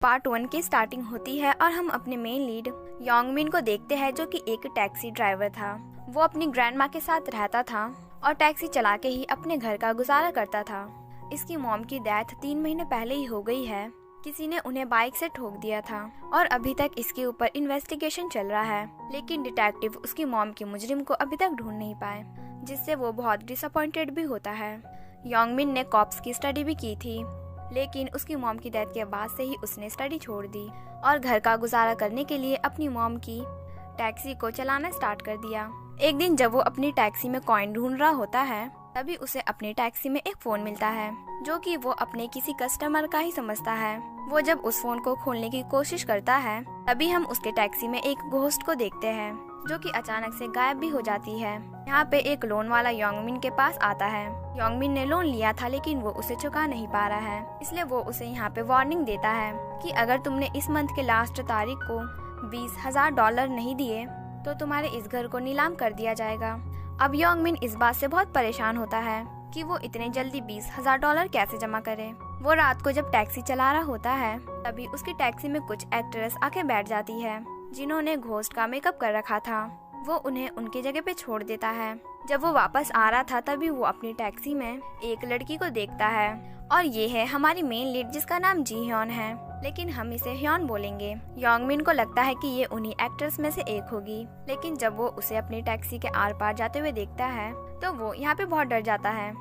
Part 1 की starting होती है और हम अपने मेन लीड योंगमिन को देखते हैं, जो कि एक टैक्सी ड्राइवर था। वो अपनी ग्रैंडमा के साथ रहता था और टैक्सी चला के ही अपने घर का गुजारा करता था। इसकी मॉम की डेथ 3 महीने पहले ही हो गई है। किसी ने उन्हें बाइक से ठोक दिया था और अभी तक इसके ऊपर इन्वेस्टिगेशन चल रहा है, लेकिन डिटेक्टिव उसकी मॉम के मुजरिम को अभी तक ढूंढ नहीं पाए, जिससे वो बहुत डिसअपॉइंटेड भी होता है। योंगमिन ने कॉप्स की स्टडी भी की थी, लेकिन उसकी मॉम की डेथ के बाद से ही उसने स्टडी छोड़ दी और घर का गुजारा करने के लिए अपनी मॉम की टैक्सी को चलाना स्टार्ट कर दिया। एक दिन जब वो अपनी टैक्सी में कॉइन ढूंढ रहा होता है, तभी उसे अपनी टैक्सी में एक फोन मिलता है, जो कि वो अपने किसी कस्टमर का ही समझता है। वो जब उस फोन को खोलने की कोशिश करता है, तभी हम उसके टैक्सी में एक घोस्ट को देखते हैं, जो कि अचानक से गायब भी हो जाती है। यहाँ पे एक लोन वाला योंगमिन के पास आता है। योंगमिन ने लोन लिया था, लेकिन वो उसे चुका नहीं पा रहा है, इसलिए वो उसे यहाँ पे वार्निंग देता है कि अगर तुमने इस मंथ के लास्ट तारीख को $20,000 नहीं दिए तो तुम्हारे इस घर को नीलाम कर दिया जाएगा। अब योंगमिन इस बात से बहुत परेशान होता है कि वो इतने जल्दी $20,000 कैसे जमा करे। वो रात को जब टैक्सी चला रहा होता है, तभी उसकी टैक्सी में कुछ एक्ट्रेस आके बैठ जाती है, जिन्होंने घोस्ट का मेकअप कर रखा था। वो उन्हें उनकी जगह पे छोड़ देता है। जब वो वापस आ रहा था, तभी वो अपनी टैक्सी में एक लड़की को देखता है, और ये है हमारी मेन लीड, जिसका नाम जी ह्योन है, लेकिन हम इसे ह्योन बोलेंगे। योंगमिन को लगता है कि ये उन्हीं एक्टर्स में से एक होगी, लेकिन जब वो उसे अपनी टैक्सी के आर पार जाते हुए देखता है, तो वो यहाँ पे बहुत डर जाता है।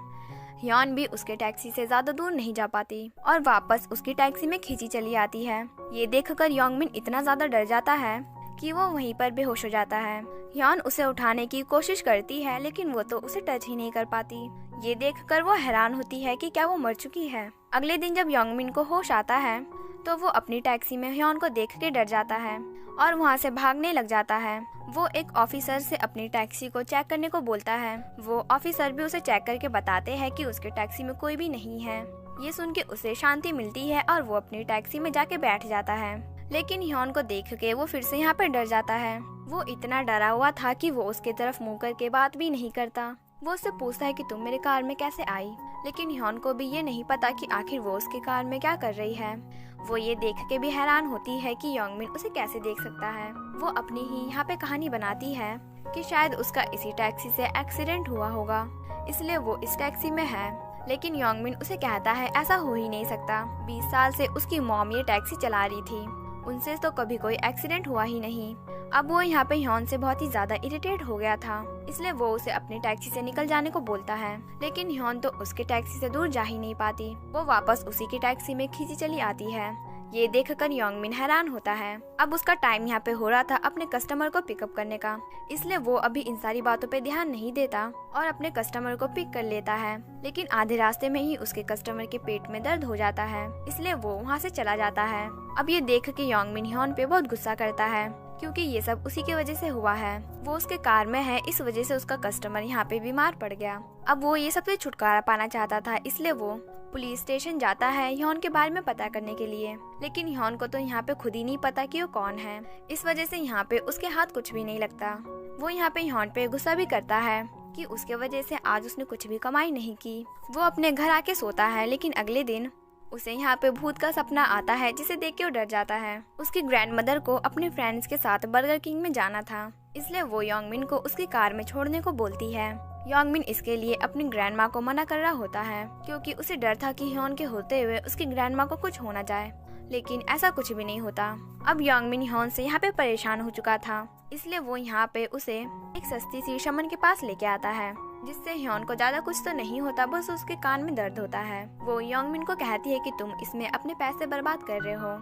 ह्योन भी उसके टैक्सी से ज्यादा दूर नहीं जा पाती और वापस उसकी टैक्सी में खींची चली आती है। ये देखकर योंगमिन इतना ज्यादा डर जाता है कि वो वहीं पर बेहोश हो जाता है। ह्योन उसे उठाने की कोशिश करती है, लेकिन वो तो उसे टच ही नहीं कर पाती। ये देखकर वो हैरान होती है कि क्या वो मर चुकी है। अगले दिन जब योंगमिन को होश आता है, तो वो अपनी टैक्सी में ह्योन को देख के डर जाता है और वहाँ से भागने लग जाता है। वो एक ऑफिसर से अपनी टैक्सी को चेक करने को बोलता है। वो ऑफिसर भी उसे चेक करके बताते हैं कि उसके टैक्सी में कोई भी नहीं है। ये सुन के उसे शांति मिलती है और वो अपनी टैक्सी में जाके बैठ जाता है, लेकिन ह्योन को देख के वो फिर से यहाँ पे डर जाता है। वो इतना डरा हुआ था कि वो उसके तरफ मुंह करके बात भी नहीं करता। वो उससे पूछता है कि तुम मेरे कार में कैसे आई, लेकिन ह्योन को भी ये नहीं पता कि आखिर वो उसके कार में क्या कर रही है। वो ये देख के भी हैरान होती है कि योंगमिन उसे कैसे देख सकता है। वो अपनी ही यहाँ पे कहानी बनाती है कि शायद उसका इसी टैक्सी से एक्सीडेंट हुआ होगा, इसलिए वो इस टैक्सी में है। लेकिन योंगमिन उसे कहता है ऐसा हो ही नहीं सकता। 20 साल से उसकी मॉम ये टैक्सी चला रही थी, उनसे तो कभी कोई एक्सीडेंट हुआ ही नहीं। अब वो यहाँ पे ह्योन से बहुत ही ज्यादा इरिटेट हो गया था, इसलिए वो उसे अपनी टैक्सी से निकल जाने को बोलता है, लेकिन ह्योन तो उसके टैक्सी से दूर जा ही नहीं पाती। वो वापस उसी की टैक्सी में खींची चली आती है। ये देखकर योंगमिन हैरान होता है। अब उसका टाइम यहाँ पे हो रहा था अपने कस्टमर को पिकअप करने का, इसलिए वो अभी इन सारी बातों पे ध्यान नहीं देता और अपने कस्टमर को पिक कर लेता है। लेकिन आधे रास्ते में ही उसके कस्टमर के पेट में दर्द हो जाता है, इसलिए वो वहाँ से चला जाता है। अब ये देख के योंगमिन ह्योन पे बहुत गुस्सा करता है, क्योंकि ये सब उसी की वजह से हुआ है। वो उसके कार में है, इस वजह से उसका कस्टमर यहाँ पे बीमार पड़ गया। अब वो ये सबसे छुटकारा पाना चाहता था, इसलिए वो पुलिस स्टेशन जाता है ह्योन के बारे में पता करने के लिए। लेकिन ह्योन को तो यहाँ पे खुद ही नहीं पता कि वो कौन है, इस वजह से यहाँ पे उसके हाथ कुछ भी नहीं लगता। वो यहाँ पे ह्योन पे गुस्सा भी करता है कि उसके वजह से आज उसने कुछ भी कमाई नहीं की। वो अपने घर आके सोता है, लेकिन अगले दिन उसे यहाँ पे भूत का सपना आता है, जिसे देख के वो डर जाता है। उसकी ग्रैंडमदर को अपने फ्रेंड्स के साथ बर्गर किंग में जाना था, इसलिए वो योंगमिन को उसकी कार में छोड़ने को बोलती है। योंगमिन इसके लिए अपनी ग्रैंडमा को मना कर रहा होता है, क्योंकि उसे डर था कि ह्योन के होते हुए उसकी ग्रैंडमा को कुछ हो ना जाए, लेकिन ऐसा कुछ भी नहीं होता। अब योंगमिन ह्योन से यहाँ पे परेशान हो चुका था, इसलिए वो यहाँ पे उसे एक सस्ती सी शमन के पास लेके आता है, जिससे ह्योन को ज्यादा कुछ तो नहीं होता, बस उसके कान में दर्द होता है। वो योंगमिन को कहती है कि तुम इसमें अपने पैसे बर्बाद कर रहे हो,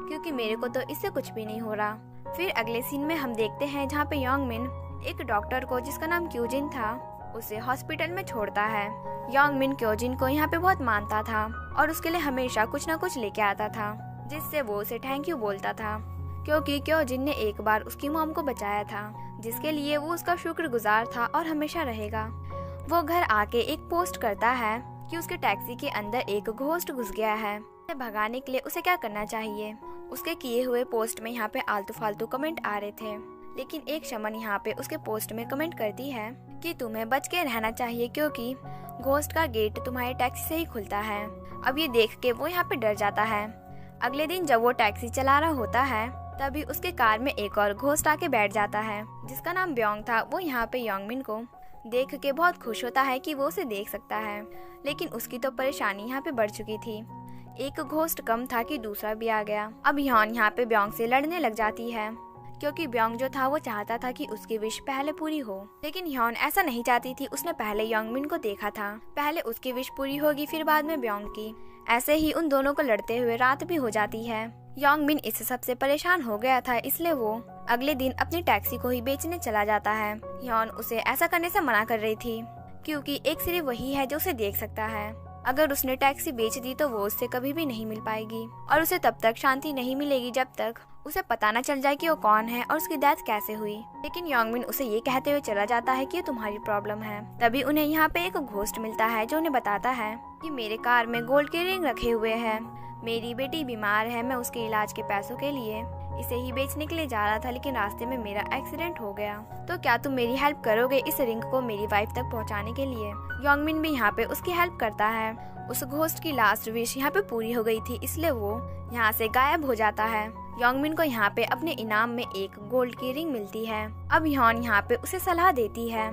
क्योंकि मेरे को तो इससे कुछ भी नहीं हो रहा। फिर अगले सीन में हम देखते हैं जहाँ पे योंगमिन एक डॉक्टर को, जिसका नाम क्यूजिन था, उसे हॉस्पिटल में छोड़ता है। योंगमिन क्यूजिन को यहाँ पे बहुत मानता था और उसके लिए हमेशा कुछ न कुछ लेके आता था, जिससे वो उसे थैंक यू बोलता था, क्योंकि क्यूजिन ने एक बार उसकी मॉम को बचाया था, जिसके लिए वो उसका शुक्रगुजार था और हमेशा रहेगा। वो घर आके एक पोस्ट करता है कि उसके टैक्सी के अंदर एक घोस्ट घुस गया है, उसे भगाने के लिए उसे क्या करना चाहिए। उसके किए हुए पोस्ट में यहाँ पे आलतू फालतू कमेंट आ रहे थे, लेकिन एक शमन यहाँ पे उसके पोस्ट में कमेंट करती है कि तुम्हें बच के रहना चाहिए, क्योंकि घोस्ट का गेट तुम्हारे टैक्सी से ही खुलता है। अब ये देख के वो यहाँ पे डर जाता है। अगले दिन जब वो टैक्सी चला रहा होता है तभी उसके कार में एक और घोस्ट आके बैठ जाता है जिसका नाम ब्योंग था। वो यहाँ पे योंगमिन को देख के बहुत खुश होता है कि वो उसे देख सकता है, लेकिन उसकी तो परेशानी यहाँ पे बढ़ चुकी थी। एक घोस्ट कम था कि दूसरा भी आ गया। अब ह्योन यहाँ पे ब्योंग से लड़ने लग जाती है क्योंकि ब्योंग जो था वो चाहता था कि उसकी विश पहले पूरी हो, लेकिन ह्योन ऐसा नहीं चाहती थी। उसने पहले योंगमिन को देखा था, पहले उसकी विश पूरी होगी फिर बाद में ब्योंग की। ऐसे ही उन दोनों को लड़ते हुए रात भी हो जाती है। योंगमिन इससे सबसे परेशान हो गया था, इसलिए वो अगले दिन अपनी टैक्सी को ही बेचने चला जाता है। ह्योन उसे ऐसा करने से मना कर रही थी क्योंकि एक सिर्फ वही है जो उसे देख सकता है। अगर उसने टैक्सी बेच दी तो वो उससे कभी भी नहीं मिल पाएगी और उसे तब तक शांति नहीं मिलेगी जब तक उसे पता न चल जाए कि वो कौन है और उसकी डेथ कैसे हुई। लेकिन योंगमिन उसे ये कहते हुए चला जाता है कि ये तुम्हारी प्रॉब्लम है। तभी उन्हें यहाँ पे एक घोस्ट मिलता है जो उन्हें बताता है कि मेरे कार में गोल्ड के रिंग रखे हुए हैं, मेरी बेटी बीमार है, मैं उसके इलाज के पैसों के लिए इसे ही बेचने के लिए जा रहा था, लेकिन रास्ते में मेरा एक्सीडेंट हो गया। तो क्या तुम मेरी हेल्प करोगे इस रिंग को मेरी वाइफ तक पहुंचाने के लिए? योंगमिन भी यहाँ पे उसकी हेल्प करता है। उस घोस्ट की लास्ट विश यहाँ पे पूरी हो गई थी, इसलिए वो यहाँ से गायब हो जाता है। योंगमिन को यहाँ पे अपने इनाम में एक गोल्ड की रिंग मिलती है। अब ह्योन यहाँ पे उसे सलाह देती है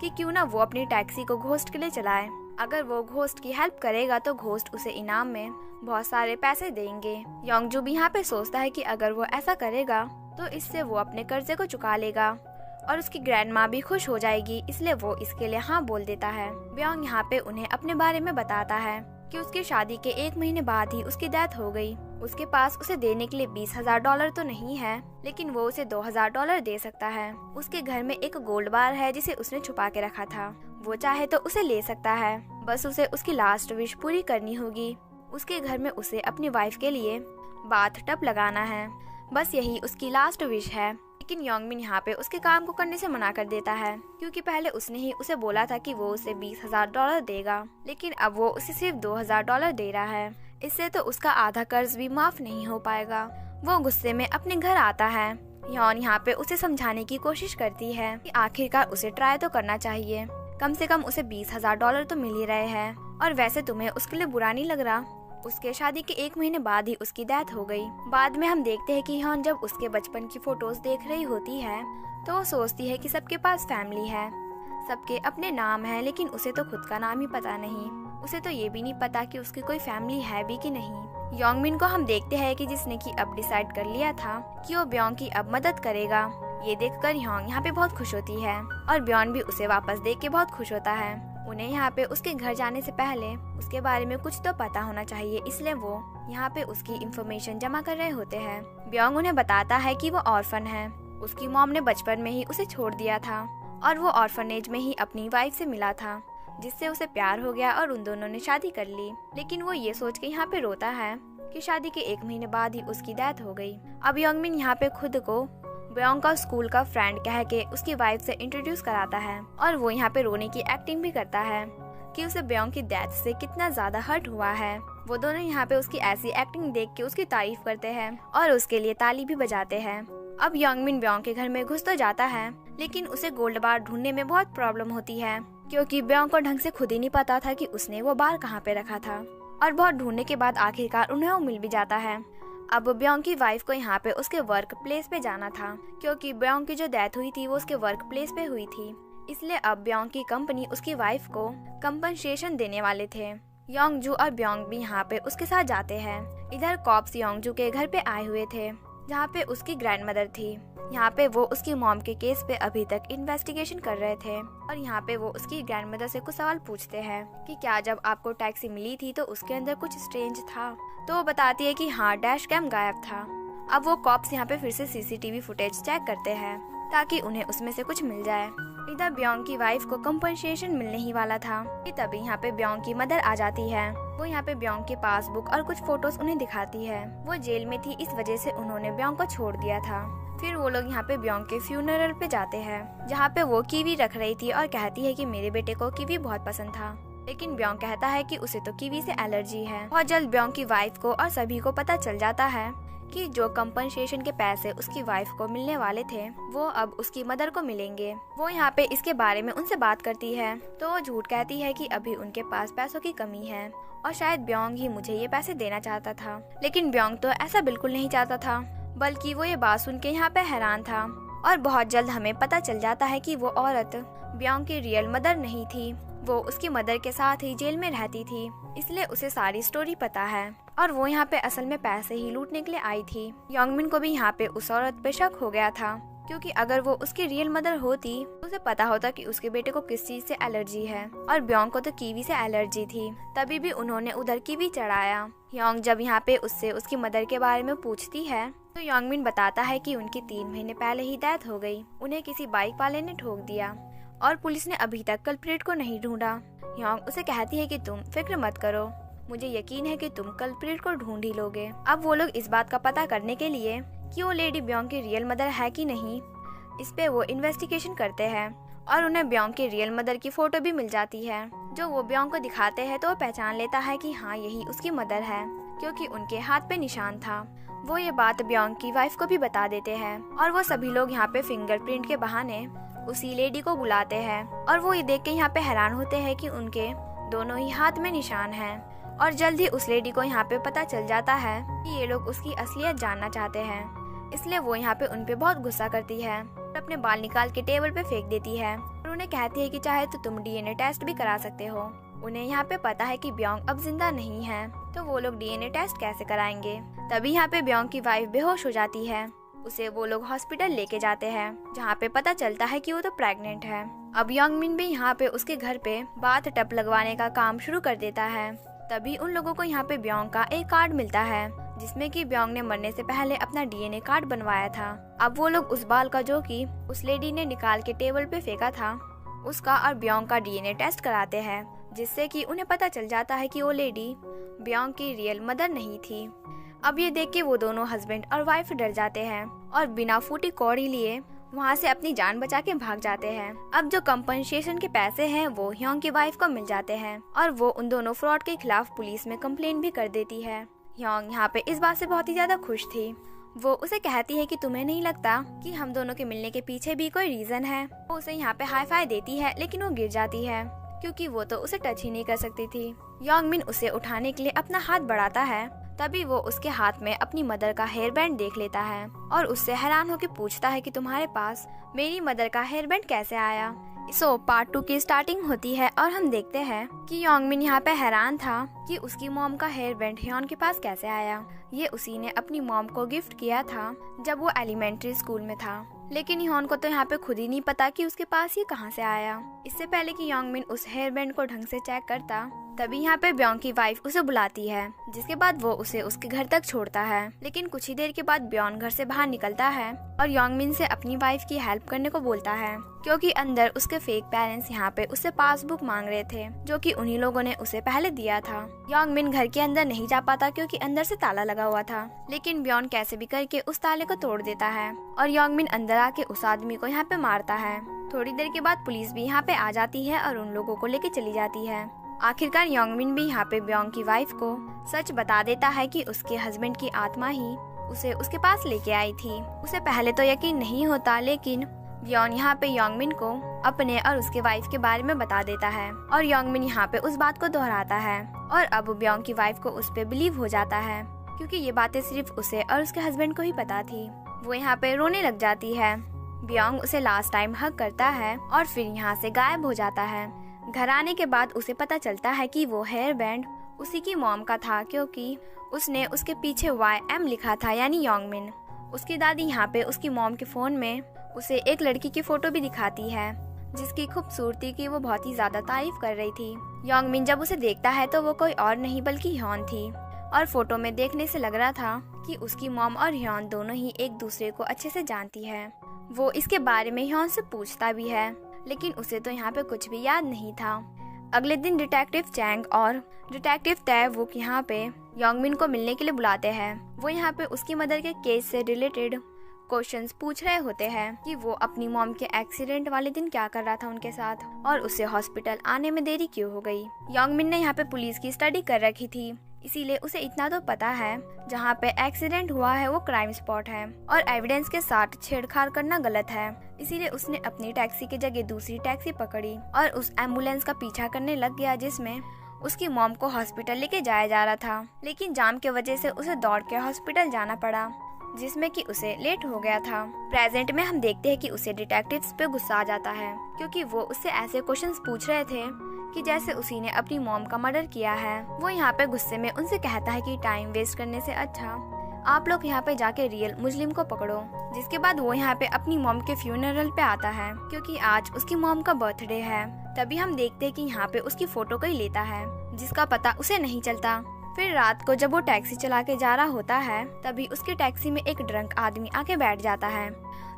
कि क्यों ना वो अपनी टैक्सी को घोस्ट के लिए चलाए। अगर वो घोस्ट की हेल्प करेगा तो घोस्ट उसे इनाम में बहुत सारे पैसे देंगे। योंगजू भी यहाँ पे सोचता है कि अगर वो ऐसा करेगा तो इससे वो अपने कर्जे को चुका लेगा और उसकी ग्रैंड माँ भी खुश हो जाएगी, इसलिए वो इसके लिए हाँ बोल देता है। ब्योंग यहाँ पे उन्हें अपने बारे में बताता है कि उसकी शादी के 1 महीने बाद ही उसकी डेथ हो गई। उसके पास उसे देने के लिए $20,000 तो नहीं है, लेकिन वो उसे $2,000 दे सकता है। उसके घर में एक गोल्ड बार है जिसे उसने छुपा के रखा था, वो चाहे तो उसे ले सकता है, बस उसे उसकी लास्ट विश पूरी करनी होगी। उसके घर में उसे अपनी वाइफ के लिए बाथ टब लगाना है, बस यही उसकी लास्ट विश है। लेकिन योंगमिन यहाँ पे उसके काम को करने से मना कर देता है क्योंकि पहले उसने ही उसे बोला था कि वो उसे $20,000 देगा, लेकिन अब वो उसे सिर्फ $2,000 दे रहा है। इससे तो उसका आधा कर्ज भी माफ नहीं हो पाएगा। वो गुस्से में अपने घर आता है। ह्योन यहाँ पे उसे समझाने की कोशिश करती है कि आखिरकार उसे ट्राई तो करना चाहिए, कम से कम उसे $20,000 तो मिल ही रहे हैं और वैसे तुम्हें उसके लिए बुरा नहीं लग रहा। उसके शादी के 1 महीने बाद ही उसकी डेथ हो गई। बाद में हम देखते हैं कि ह्योन जब उसके बचपन की फोटोज देख रही होती है तो वो सोचती है कि सबके पास फैमिली है, सबके अपने नाम है, लेकिन उसे तो खुद का नाम ही पता नहीं। उसे तो ये भी नहीं पता कि उसकी कोई फैमिली है भी कि नहीं। योंगमिन को हम देखते हैं कि जिसने कि अब डिसाइड कर लिया था कि वो ब्योंग की अब मदद करेगा। ये देखकर ह्योंग यहाँ पे बहुत खुश होती है और ब्योंग भी उसे वापस देख के बहुत खुश होता है। उन्हें यहाँ पे उसके घर जाने से पहले उसके बारे में कुछ तो पता होना चाहिए, इसलिए वो यहाँ पे उसकी इंफॉर्मेशन जमा कर रहे होते हैं। ब्योंग उन्हें बताता है कि वो ऑर्फन है, उसकी मॉम ने बचपन में ही उसे छोड़ दिया था और वो ऑर्फनेज में ही अपनी वाइफ से मिला था, जिससे उसे प्यार हो गया और उन दोनों ने शादी कर ली। लेकिन वो ये सोच के यहाँ पे रोता है कि शादी के 1 महीने बाद ही उसकी डेथ हो गई। अब योंगमिन यहाँ पे खुद को ब्योंग का स्कूल का फ्रेंड कह के उसकी वाइफ से इंट्रोड्यूस कराता है और वो यहाँ पे रोने की एक्टिंग भी करता है कि उसे ब्योंग की डेथ से कितना ज्यादा हर्ट हुआ है। वो दोनों यहाँ पे उसकी ऐसी एक्टिंग देख के उसकी तारीफ करते हैं और उसके लिए ताली भी बजाते हैं। अब योंगमिन ब्योंग के घर में घुस तो जाता है, लेकिन उसे गोल्ड बार ढूंढने में बहुत प्रॉब्लम होती है क्योंकि ब्योंग को ढंग से खुद ही नहीं पता था कि उसने वो बार कहाँ पे रखा था। और बहुत ढूंढने के बाद आखिरकार उन्हें वो मिल भी जाता है। अब ब्योंग की वाइफ को यहाँ पे उसके वर्क प्लेस पे जाना था क्योंकि ब्योंग की जो डेथ हुई थी वो उसके वर्क प्लेस पे हुई थी, इसलिए अब ब्योंग की कंपनी उसकी वाइफ को कंपनसेशन देने वाले थे। योंगजू और ब्योंग भी यहाँ पे उसके साथ जाते हैं। इधर कॉप्स योंगजू के घर पे आए हुए थे जहाँ पे उसकी ग्रैंडमदर थी। यहाँ पे वो उसकी मॉम के केस पे अभी तक इन्वेस्टिगेशन कर रहे थे और यहाँ पे वो उसकी ग्रैंडमदर से कुछ सवाल पूछते हैं कि क्या जब आपको टैक्सी मिली थी तो उसके अंदर कुछ स्ट्रेंज था। तो वो बताती है कि हाँ, डैश कैम गायब था। अब वो कॉप्स यहाँ पे फिर से सीसीटीवी फुटेज चेक करते हैं ताकि उन्हें उसमें से कुछ मिल जाए। इधर ब्योंग की वाइफ को कंपनसेशन मिलने ही वाला था कि तभी यहाँ पे ब्योंग की मदर आ जाती है। वो यहाँ पे ब्योंग की पासबुक और कुछ फोटोज उन्हें दिखाती है। वो जेल में थी, इस वजह से उन्होंने ब्योंग को छोड़ दिया था। फिर वो लोग यहाँ पे ब्योंग के फ्यूनरल पे जाते हैं जहाँ पे वो कीवी रख रही थी और कहती है कि मेरे बेटे को कीवी बहुत पसंद था, लेकिन ब्योंग कहता है कि उसे तो कीवी से एलर्जी है। बहुत जल्द ब्योंग की वाइफ को और सभी को पता चल जाता है कि जो कंपनसेशन के पैसे उसकी वाइफ को मिलने वाले थे वो अब उसकी मदर को मिलेंगे। वो यहाँ पे इसके बारे में उनसे बात करती है तो वो झूठ कहती है कि अभी उनके पास पैसों की कमी है और शायद ब्योंग ही मुझे ये पैसे देना चाहता था। लेकिन ब्योंग तो ऐसा बिल्कुल नहीं चाहता था, बल्कि वो ये बात सुन के यहाँ पे हैरान था। और बहुत जल्द हमें पता चल जाता है कि वो औरत ब्योंग की रियल मदर नहीं थी, वो उसकी मदर के साथ ही जेल में रहती थी, इसलिए उसे सारी स्टोरी पता है और वो यहाँ पे असल में पैसे ही लूटने के लिए आई थी। योंगमिन को भी यहाँ पे उस औरत पे शक हो गया था, क्योंकि अगर वो उसकी रियल मदर होती तो उसे पता होता कि उसके बेटे को किस चीज से एलर्जी है, और ब्योंग को तो कीवी से एलर्जी थी, तभी भी उन्होंने उधर कीवी चढ़ाया। योंग जब यहाँ पे उससे उसकी मदर के बारे में पूछती है तो योंगमिन बताता है कि उनकी 3 महीने पहले ही डेथ हो गई, उन्हें किसी बाइक वाले ने ठोक दिया और पुलिस ने अभी तक कल्प्रिट को नहीं ढूंढा। योंग उसे कहती है कि तुम फिक्र मत करो, मुझे यकीन है कि तुम कल्प्रिट को ढूंढ ही लोगे। अब वो लोग इस बात का पता करने के लिए कि वो लेडी ब्योंग की रियल मदर है कि नहीं, इस पे वो इन्वेस्टिगेशन करते हैं और उन्हें ब्योंग की रियल मदर की फोटो भी मिल जाती है। जो वो ब्योंग को दिखाते हैं तो वो पहचान लेता है कि हाँ यही उसकी मदर है, क्योंकि उनके हाथ पे निशान था। वो ये बात ब्योंग की वाइफ को भी बता देते हैं और वो सभी लोग यहाँ पे फिंगरप्रिंट के बहाने उसी लेडी को बुलाते हैं और वो ये देख के यहाँ पे हैरान होते हैं कि उनके दोनों ही हाथ में निशान हैं। और जल्द ही उस लेडी को यहाँ पे पता चल जाता है कि ये लोग उसकी असलियत जानना चाहते हैं, इसलिए वो यहाँ पे उन पे बहुत गुस्सा करती है और अपने बाल निकाल के टेबल पे फेंक देती है और उन्हें कहती है कि चाहे तो तुम डीएनए टेस्ट भी करा सकते हो। उन्हें यहाँ पे पता है कि ब्योंग अब जिंदा नहीं है, तो वो लोग डीएनए टेस्ट कैसे कराएंगे। तभी यहाँ पे ब्योंग की वाइफ बेहोश हो जाती है, उसे वो लोग हॉस्पिटल लेके जाते हैं, जहाँ पे पता चलता है कि वो तो प्रेग्नेंट है। अब योंगमिन भी यहाँ पे उसके घर पे बाथ टब लगवाने का काम शुरू कर देता है। तभी उन लोगों को यहाँ पे ब्योंग का एक कार्ड मिलता है, जिसमें कि ब्योंग ने मरने से पहले अपना डीएनए कार्ड बनवाया था। अब वो लोग उस बाल का, जो कि उस लेडी ने निकाल के टेबल पे फेंका था, उसका और ब्योंग का डीएनए टेस्ट कराते हैं, जिससे कि उन्हें पता चल जाता है कि वो लेडी ब्योंग की रियल मदर नहीं थी। अब ये देख के वो दोनों हस्बैंड और वाइफ डर जाते हैं और बिना फूटी कौड़ी लिए वहाँ से अपनी जान बचा के भाग जाते हैं। अब जो कंपनसेशन के पैसे हैं वो ह्योंग की वाइफ को मिल जाते हैं और वो उन दोनों फ्रॉड के खिलाफ पुलिस में कंप्लेन भी कर देती है। ह्योंग यहाँ पे इस बात से बहुत ही ज्यादा खुश थी। वो उसे कहती है कि तुम्हें नहीं लगता कि हम दोनों के मिलने के पीछे भी कोई रीजन है। वो उसे यहाँ पे हाई फाई देती है, लेकिन वो गिर जाती है क्योंकि वो तो उसे टच ही नहीं कर सकती थी। योंगमिन उसे उठाने के लिए अपना हाथ बढ़ाता है, तभी वो उसके हाथ में अपनी मदर का हेयर बैंड देख लेता है और उससे हैरान होकर पूछता है कि तुम्हारे पास मेरी मदर का हेयर बैंड कैसे आया। सो पार्ट 2 की स्टार्टिंग होती है और हम देखते हैं कि योंगमिन यहाँ पे हैरान था कि उसकी मॉम का हेयर बैंड ह्योन के पास कैसे आया। ये उसी ने अपनी मॉम को गिफ्ट किया था जब वो एलिमेंट्री स्कूल में था, लेकिन ह्योन को तो यहाँ पे खुद ही नहीं पता कि उसके पास ये कहाँ से आया। इससे पहले कि योंगमिन उस हेयर बैंड को ढंग से चेक करता, तभी यहाँ पे ब्योंग की वाइफ उसे बुलाती है, जिसके बाद वो उसे उसके घर तक छोड़ता है। लेकिन कुछ ही देर के बाद ब्योंग घर से बाहर निकलता है और योंगमिन से अपनी वाइफ की हेल्प करने को बोलता है, क्योंकि अंदर उसके फेक पेरेंट्स यहाँ पे उससे पासबुक मांग रहे थे, जो कि उन्हीं लोगों ने उसे पहले दिया था। योंगमिन घर के अंदर नहीं जा पाता क्योंकि अंदर से ताला लगा हुआ था, लेकिन ब्योंग कैसे भी करके उस ताले को तोड़ देता है और योंगमिन अंदर आके उस आदमी को यहाँ पे मारता है। थोड़ी देर के बाद पुलिस भी यहाँ पे आ जाती है और उन लोगों को लेके चली जाती है। आखिरकार योंगमिन भी यहाँ पे ब्योंग की वाइफ को सच बता देता है कि उसके हस्बैंड की आत्मा ही उसे उसके पास लेके आई थी। उसे पहले तो यकीन नहीं होता, लेकिन ब्योंग यहाँ पे योंगमिन को अपने और उसके वाइफ के बारे में बता देता है और योंगमिन यहाँ पे उस बात को दोहराता है और अब ब्योंग की वाइफ को उस पे बिलीव हो जाता है, क्योंकि ये बातें सिर्फ उसे और उसके हस्बैंड को ही पता थी। वो यहाँ पे रोने लग जाती है। ब्योंग उसे लास्ट टाइम हग करता है और फिर यहाँ से गायब हो जाता है। घर आने के बाद उसे पता चलता है कि वो हेयर बैंड उसी की मॉम का था, क्योंकि उसने उसके पीछे YM लिखा था, यानी योंगमिन। उसकी दादी यहाँ पे उसकी मॉम के फोन में उसे एक लड़की की फोटो भी दिखाती है, जिसकी खूबसूरती की वो बहुत ही ज्यादा तारीफ कर रही थी। योंगमिन जब उसे देखता है तो वो कोई और नहीं बल्कि ह्योन थी और फोटो में देखने से लग रहा था कि उसकी मॉम और ह्योन दोनों ही एक दूसरे को अच्छे से जानती है। वो इसके बारे में ह्योन से पूछता भी है, लेकिन उसे तो यहाँ पे कुछ भी याद नहीं था। अगले दिन डिटेक्टिव चैंग और डिटेक्टिव तैवुक यहाँ पे योंगमिन को मिलने के लिए बुलाते हैं। वो यहाँ पे उसकी मदर के केस से रिलेटेड क्वेश्चंस पूछ रहे होते हैं कि वो अपनी मॉम के एक्सीडेंट वाले दिन क्या कर रहा था उनके साथ और उसे हॉस्पिटल आने में देरी क्यों हो गई। योंगमिन ने यहाँ पे पुलिस की स्टडी कर रखी थी, इसीलिए उसे इतना तो पता है जहाँ पे एक्सीडेंट हुआ है वो क्राइम स्पॉट है और एविडेंस के साथ छेड़छाड़ करना गलत है। इसीलिए उसने अपनी टैक्सी की जगह दूसरी टैक्सी पकड़ी और उस एम्बुलेंस का पीछा करने लग गया, जिसमें उसकी मॉम को हॉस्पिटल लेके जाया जा रहा था, लेकिन जाम की वजह से उसे दौड़ के हॉस्पिटल जाना पड़ा, जिसमें कि उसे लेट हो गया था। प्रेजेंट में हम देखते हैं कि उसे डिटेक्टिव्स पे गुस्सा आ जाता है, क्योंकि वो उससे ऐसे क्वेश्चंस पूछ रहे थे कि जैसे उसी ने अपनी मॉम का मर्डर किया है। वो यहाँ पे गुस्से में उनसे कहता है कि टाइम वेस्ट करने से अच्छा आप लोग यहाँ पे जाके रियल मुजरिम को पकड़ो। जिसके बाद वो यहाँ पे अपनी मॉम के फ्यूनरल पे आता है, क्योंकि आज उसकी मॉम का बर्थडे है। तभी हम देखते हैं कि यहाँ पे उसकी फोटो कोई लेता है, जिसका पता उसे नहीं चलता। फिर रात को जब वो टैक्सी चला के जा रहा होता है, तभी उसकी टैक्सी में एक ड्रंक आदमी आके बैठ जाता है,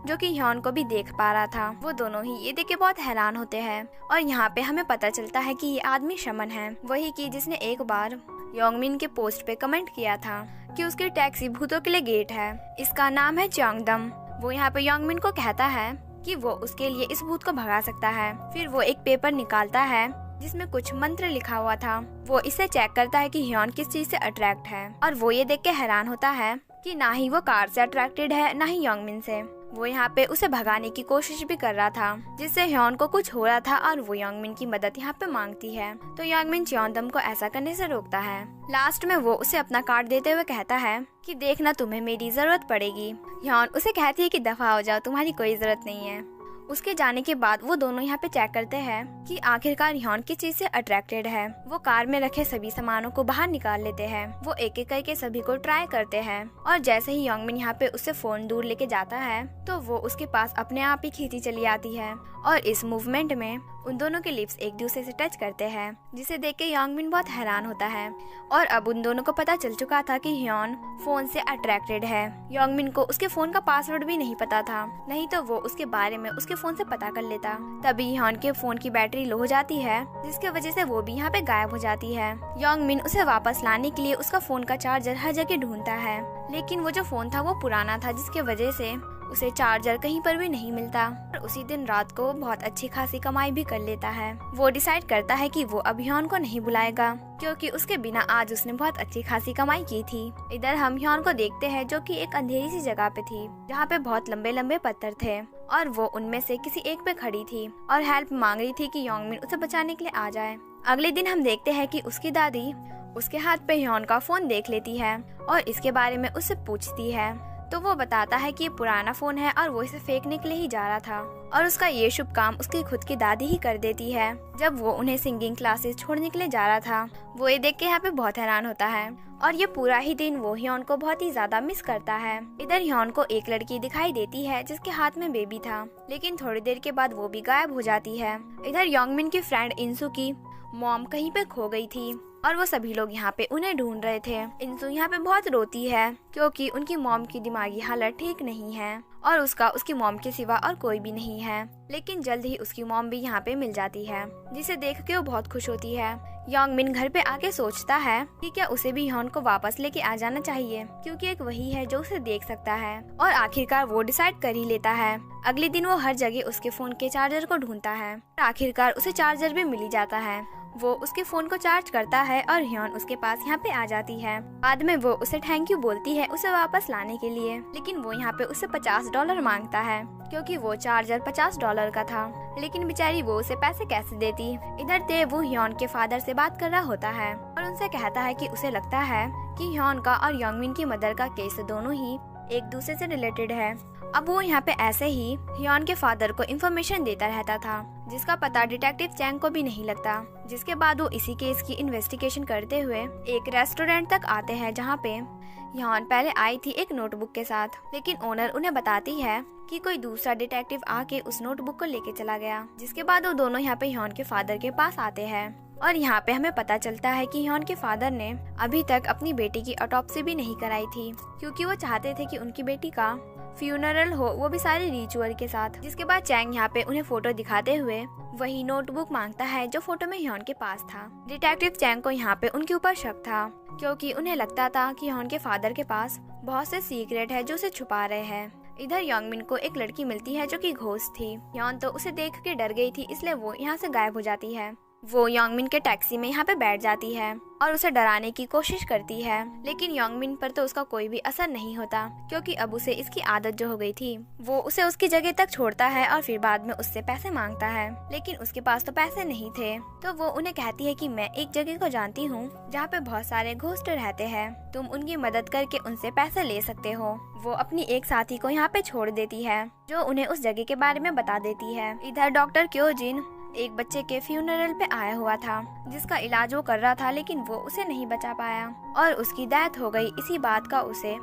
जो कि ह्योन को भी देख पा रहा था। वो दोनों ही ये देख के बहुत हैरान होते हैं और यहाँ पे हमें पता चलता है कि ये आदमी शमन है, वही की जिसने एक बार योंगमिन के पोस्ट पे कमेंट किया था कि उसकी टैक्सी भूतों के लिए गेट है, इसका नाम है चांगदम। वो यहाँ पे योंगमिन को कहता है कि वो उसके लिए इस भूत को भगा सकता है। फिर वो एक पेपर निकालता है जिसमें कुछ मंत्र लिखा हुआ था। वो इसे चेक करता है कि ह्योन किस चीज से अट्रैक्ट है, और वो ये देख के हैरान होता है कि ना ही वो कार से अट्रैक्टेड है, ना ही योंगमिन से। वो यहाँ पे उसे भगाने की कोशिश भी कर रहा था, जिससे ह्योन को कुछ हो रहा था, और वो योंगमिन की मदद यहाँ पे मांगती है। तो योंगमिन चांगदम को ऐसा करने से रोकता है। लास्ट में वो उसे अपना कार्ड देते हुए कहता है कि देखना तुम्हें मेरी जरूरत पड़ेगी। ह्योन उसे कहती है कि दफा हो जाओ, तुम्हारी कोई जरूरत नहीं है। उसके जाने के बाद वो दोनों यहाँ पे चेक करते हैं कि आखिरकार ह्योन किस चीज से अट्रैक्टेड है। वो कार में रखे सभी सामानों को बाहर निकाल लेते हैं। वो एक एक करके सभी को ट्राई करते हैं, और जैसे ही योंगमिन यहाँ पे उससे फोन दूर लेके जाता है, तो वो उसके पास अपने आप ही खींची चली आती है, और इस मूवमेंट में उन दोनों के लिप्स एक दूसरे से टच करते हैं, जिसे देख के योंगमिन बहुत हैरान होता है। और अब उन दोनों को पता चल चुका था कि ह्योन फोन से अट्रैक्टेड है। योंगमिन को उसके फोन का पासवर्ड भी नहीं पता था, नहीं तो वो उसके बारे में उसके फोन से पता कर लेता। तभी ह्योन के फोन की बैटरी लो हो जाती है, जिसके वजह से वो भी यहाँ पे गायब हो जाती है। योंगमिन उसे वापस लाने के लिए उसका फोन का चार्जर हर जगह ढूंढता है, लेकिन वो जो फोन था वो पुराना था, जिसके वजह से उसे चार्जर कहीं पर भी नहीं मिलता। और उसी दिन रात को वो बहुत अच्छी खासी कमाई भी कर लेता है। वो डिसाइड करता है कि वो अब ह्योन को नहीं बुलाएगा, क्योंकि उसके बिना आज उसने बहुत अच्छी खासी कमाई की थी। इधर हम ह्योन को देखते हैं, जो कि एक अंधेरी सी जगह पे थी, जहाँ पे बहुत लंबे लंबे पत्थर थे, और वो उनमें से किसी एक पे खड़ी थी और हेल्प मांग रही थी कि योंगमिन उसे बचाने के लिए आ जाए। अगले दिन हम देखते हैं कि उसकी दादी उसके हाथ पे ह्योन का फोन देख लेती है और इसके बारे में उससे पूछती है। तो वो बताता है कि ये पुराना फोन है और वो इसे फेंकने के लिए ही जा रहा था, और उसका ये शुभ काम उसकी खुद की दादी ही कर देती है। जब वो उन्हें सिंगिंग क्लासेस छोड़ने के लिए जा रहा था, वो ये देख के यहाँ पे बहुत हैरान होता है, और ये पूरा ही दिन वो ह्योन को बहुत ही ज्यादा मिस करता है। इधर ह्योन को एक लड़की दिखाई देती है जिसके हाथ में बेबी था, लेकिन थोड़ी देर के बाद वो भी गायब हो जाती है। इधर योंगमिन की फ्रेंड इंसू की मॉम कहीं पे खो गई थी, और वो सभी लोग यहाँ पे उन्हें ढूंढ रहे थे। इंसू यहाँ पे बहुत रोती है, क्योंकि उनकी मॉम की दिमागी हालत ठीक नहीं है, और उसका उसकी मॉम के सिवा और कोई भी नहीं है। लेकिन जल्द ही उसकी मॉम भी यहाँ पे मिल जाती है, जिसे देख के वो बहुत खुश होती है। योंगमिन घर पे आके सोचता है कि क्या उसे भी ह्योन को वापस लेके आ जाना चाहिए, क्योंकि एक वही है जो उसे देख सकता है, और आखिरकार वो डिसाइड कर ही लेता है। अगले दिन वो हर जगह उसके फोन के चार्जर को ढूंढता है, और आखिरकार उसे चार्जर भी मिल ही जाता है। वो उसके फोन को चार्ज करता है और ह्योन उसके पास यहाँ पे आ जाती है। बाद में वो उसे थैंक यू बोलती है उसे वापस लाने के लिए, लेकिन वो यहाँ पे उसे $50 मांगता है, क्योंकि वो चार्जर $50 का था। लेकिन बेचारी वो उसे पैसे कैसे देती। इधर देव वो ह्योन के फादर से बात कर रहा होता है और उनसे कहता है कि उसे लगता है कि ह्योन का और योंगमिन की मदर का केस दोनों ही एक दूसरे से रिलेटेड है। अब वो यहाँ पे ऐसे ही ह्योन के फादर को इन्फॉर्मेशन देता रहता था, जिसका पता डिटेक्टिव चैंग को भी नहीं लगता। जिसके बाद वो इसी केस की इन्वेस्टिगेशन करते हुए एक रेस्टोरेंट तक आते हैं, जहाँ पे ह्योन पहले आई थी एक नोटबुक के साथ, लेकिन ओनर उन्हें बताती है कि कोई दूसरा डिटेक्टिव आके उस नोटबुक को लेके चला गया। जिसके बाद वो दोनों यहाँ पे ह्योन के फादर के पास आते हैं, और यहाँ पे हमें पता चलता है कि ह्योन के फादर ने अभी तक अपनी बेटी की ऑटोप्सी भी नहीं कराई थी, क्योंकि वो चाहते थे कि उनकी बेटी का फ्यूनरल हो, वो भी सारे रिचुअल के साथ। जिसके बाद चैंग यहाँ पे उन्हें फोटो दिखाते हुए वही नोटबुक मांगता है जो फोटो में ह्योन के पास था। डिटेक्टिव चैंग को यहाँ पे उनके ऊपर शक था, क्योंकि उन्हें लगता था कि ह्योन के फादर के पास बहुत से सीक्रेट है जो उसे छुपा रहे हैं। इधर योंगमिन को एक लड़की मिलती है जो कि घोस्ट थी। ह्योन तो उसे देख के डर गई थी, इसलिए वो यहाँ से गायब हो जाती है। वो योंगमिन के टैक्सी में यहाँ पे बैठ जाती है और उसे डराने की कोशिश करती है, लेकिन योंगमिन पर तो उसका कोई भी असर नहीं होता क्योंकि अब उसे इसकी आदत जो हो गई थी। वो उसे उसकी जगह तक छोड़ता है और फिर बाद में उससे पैसे मांगता है, लेकिन उसके पास तो पैसे नहीं थे। तो वो उन्हें कहती है कि मैं एक जगह को जानती हूँ जहाँ पे बहुत सारे घोस्ट रहते हैं, तुम उनकी मदद करके उनसे पैसे ले सकते हो। वो अपनी एक साथी को यहाँ पे छोड़ देती है जो उन्हें उस जगह के बारे में बता देती है। इधर डॉक्टर क्योजिन एक बच्चे के फ्यूनरल पे आया हुआ था जिसका इलाज वो कर रहा था, लेकिन वो उसे नहीं बचा पाया और उसकी डेथ हो गई। इसी बात का उसे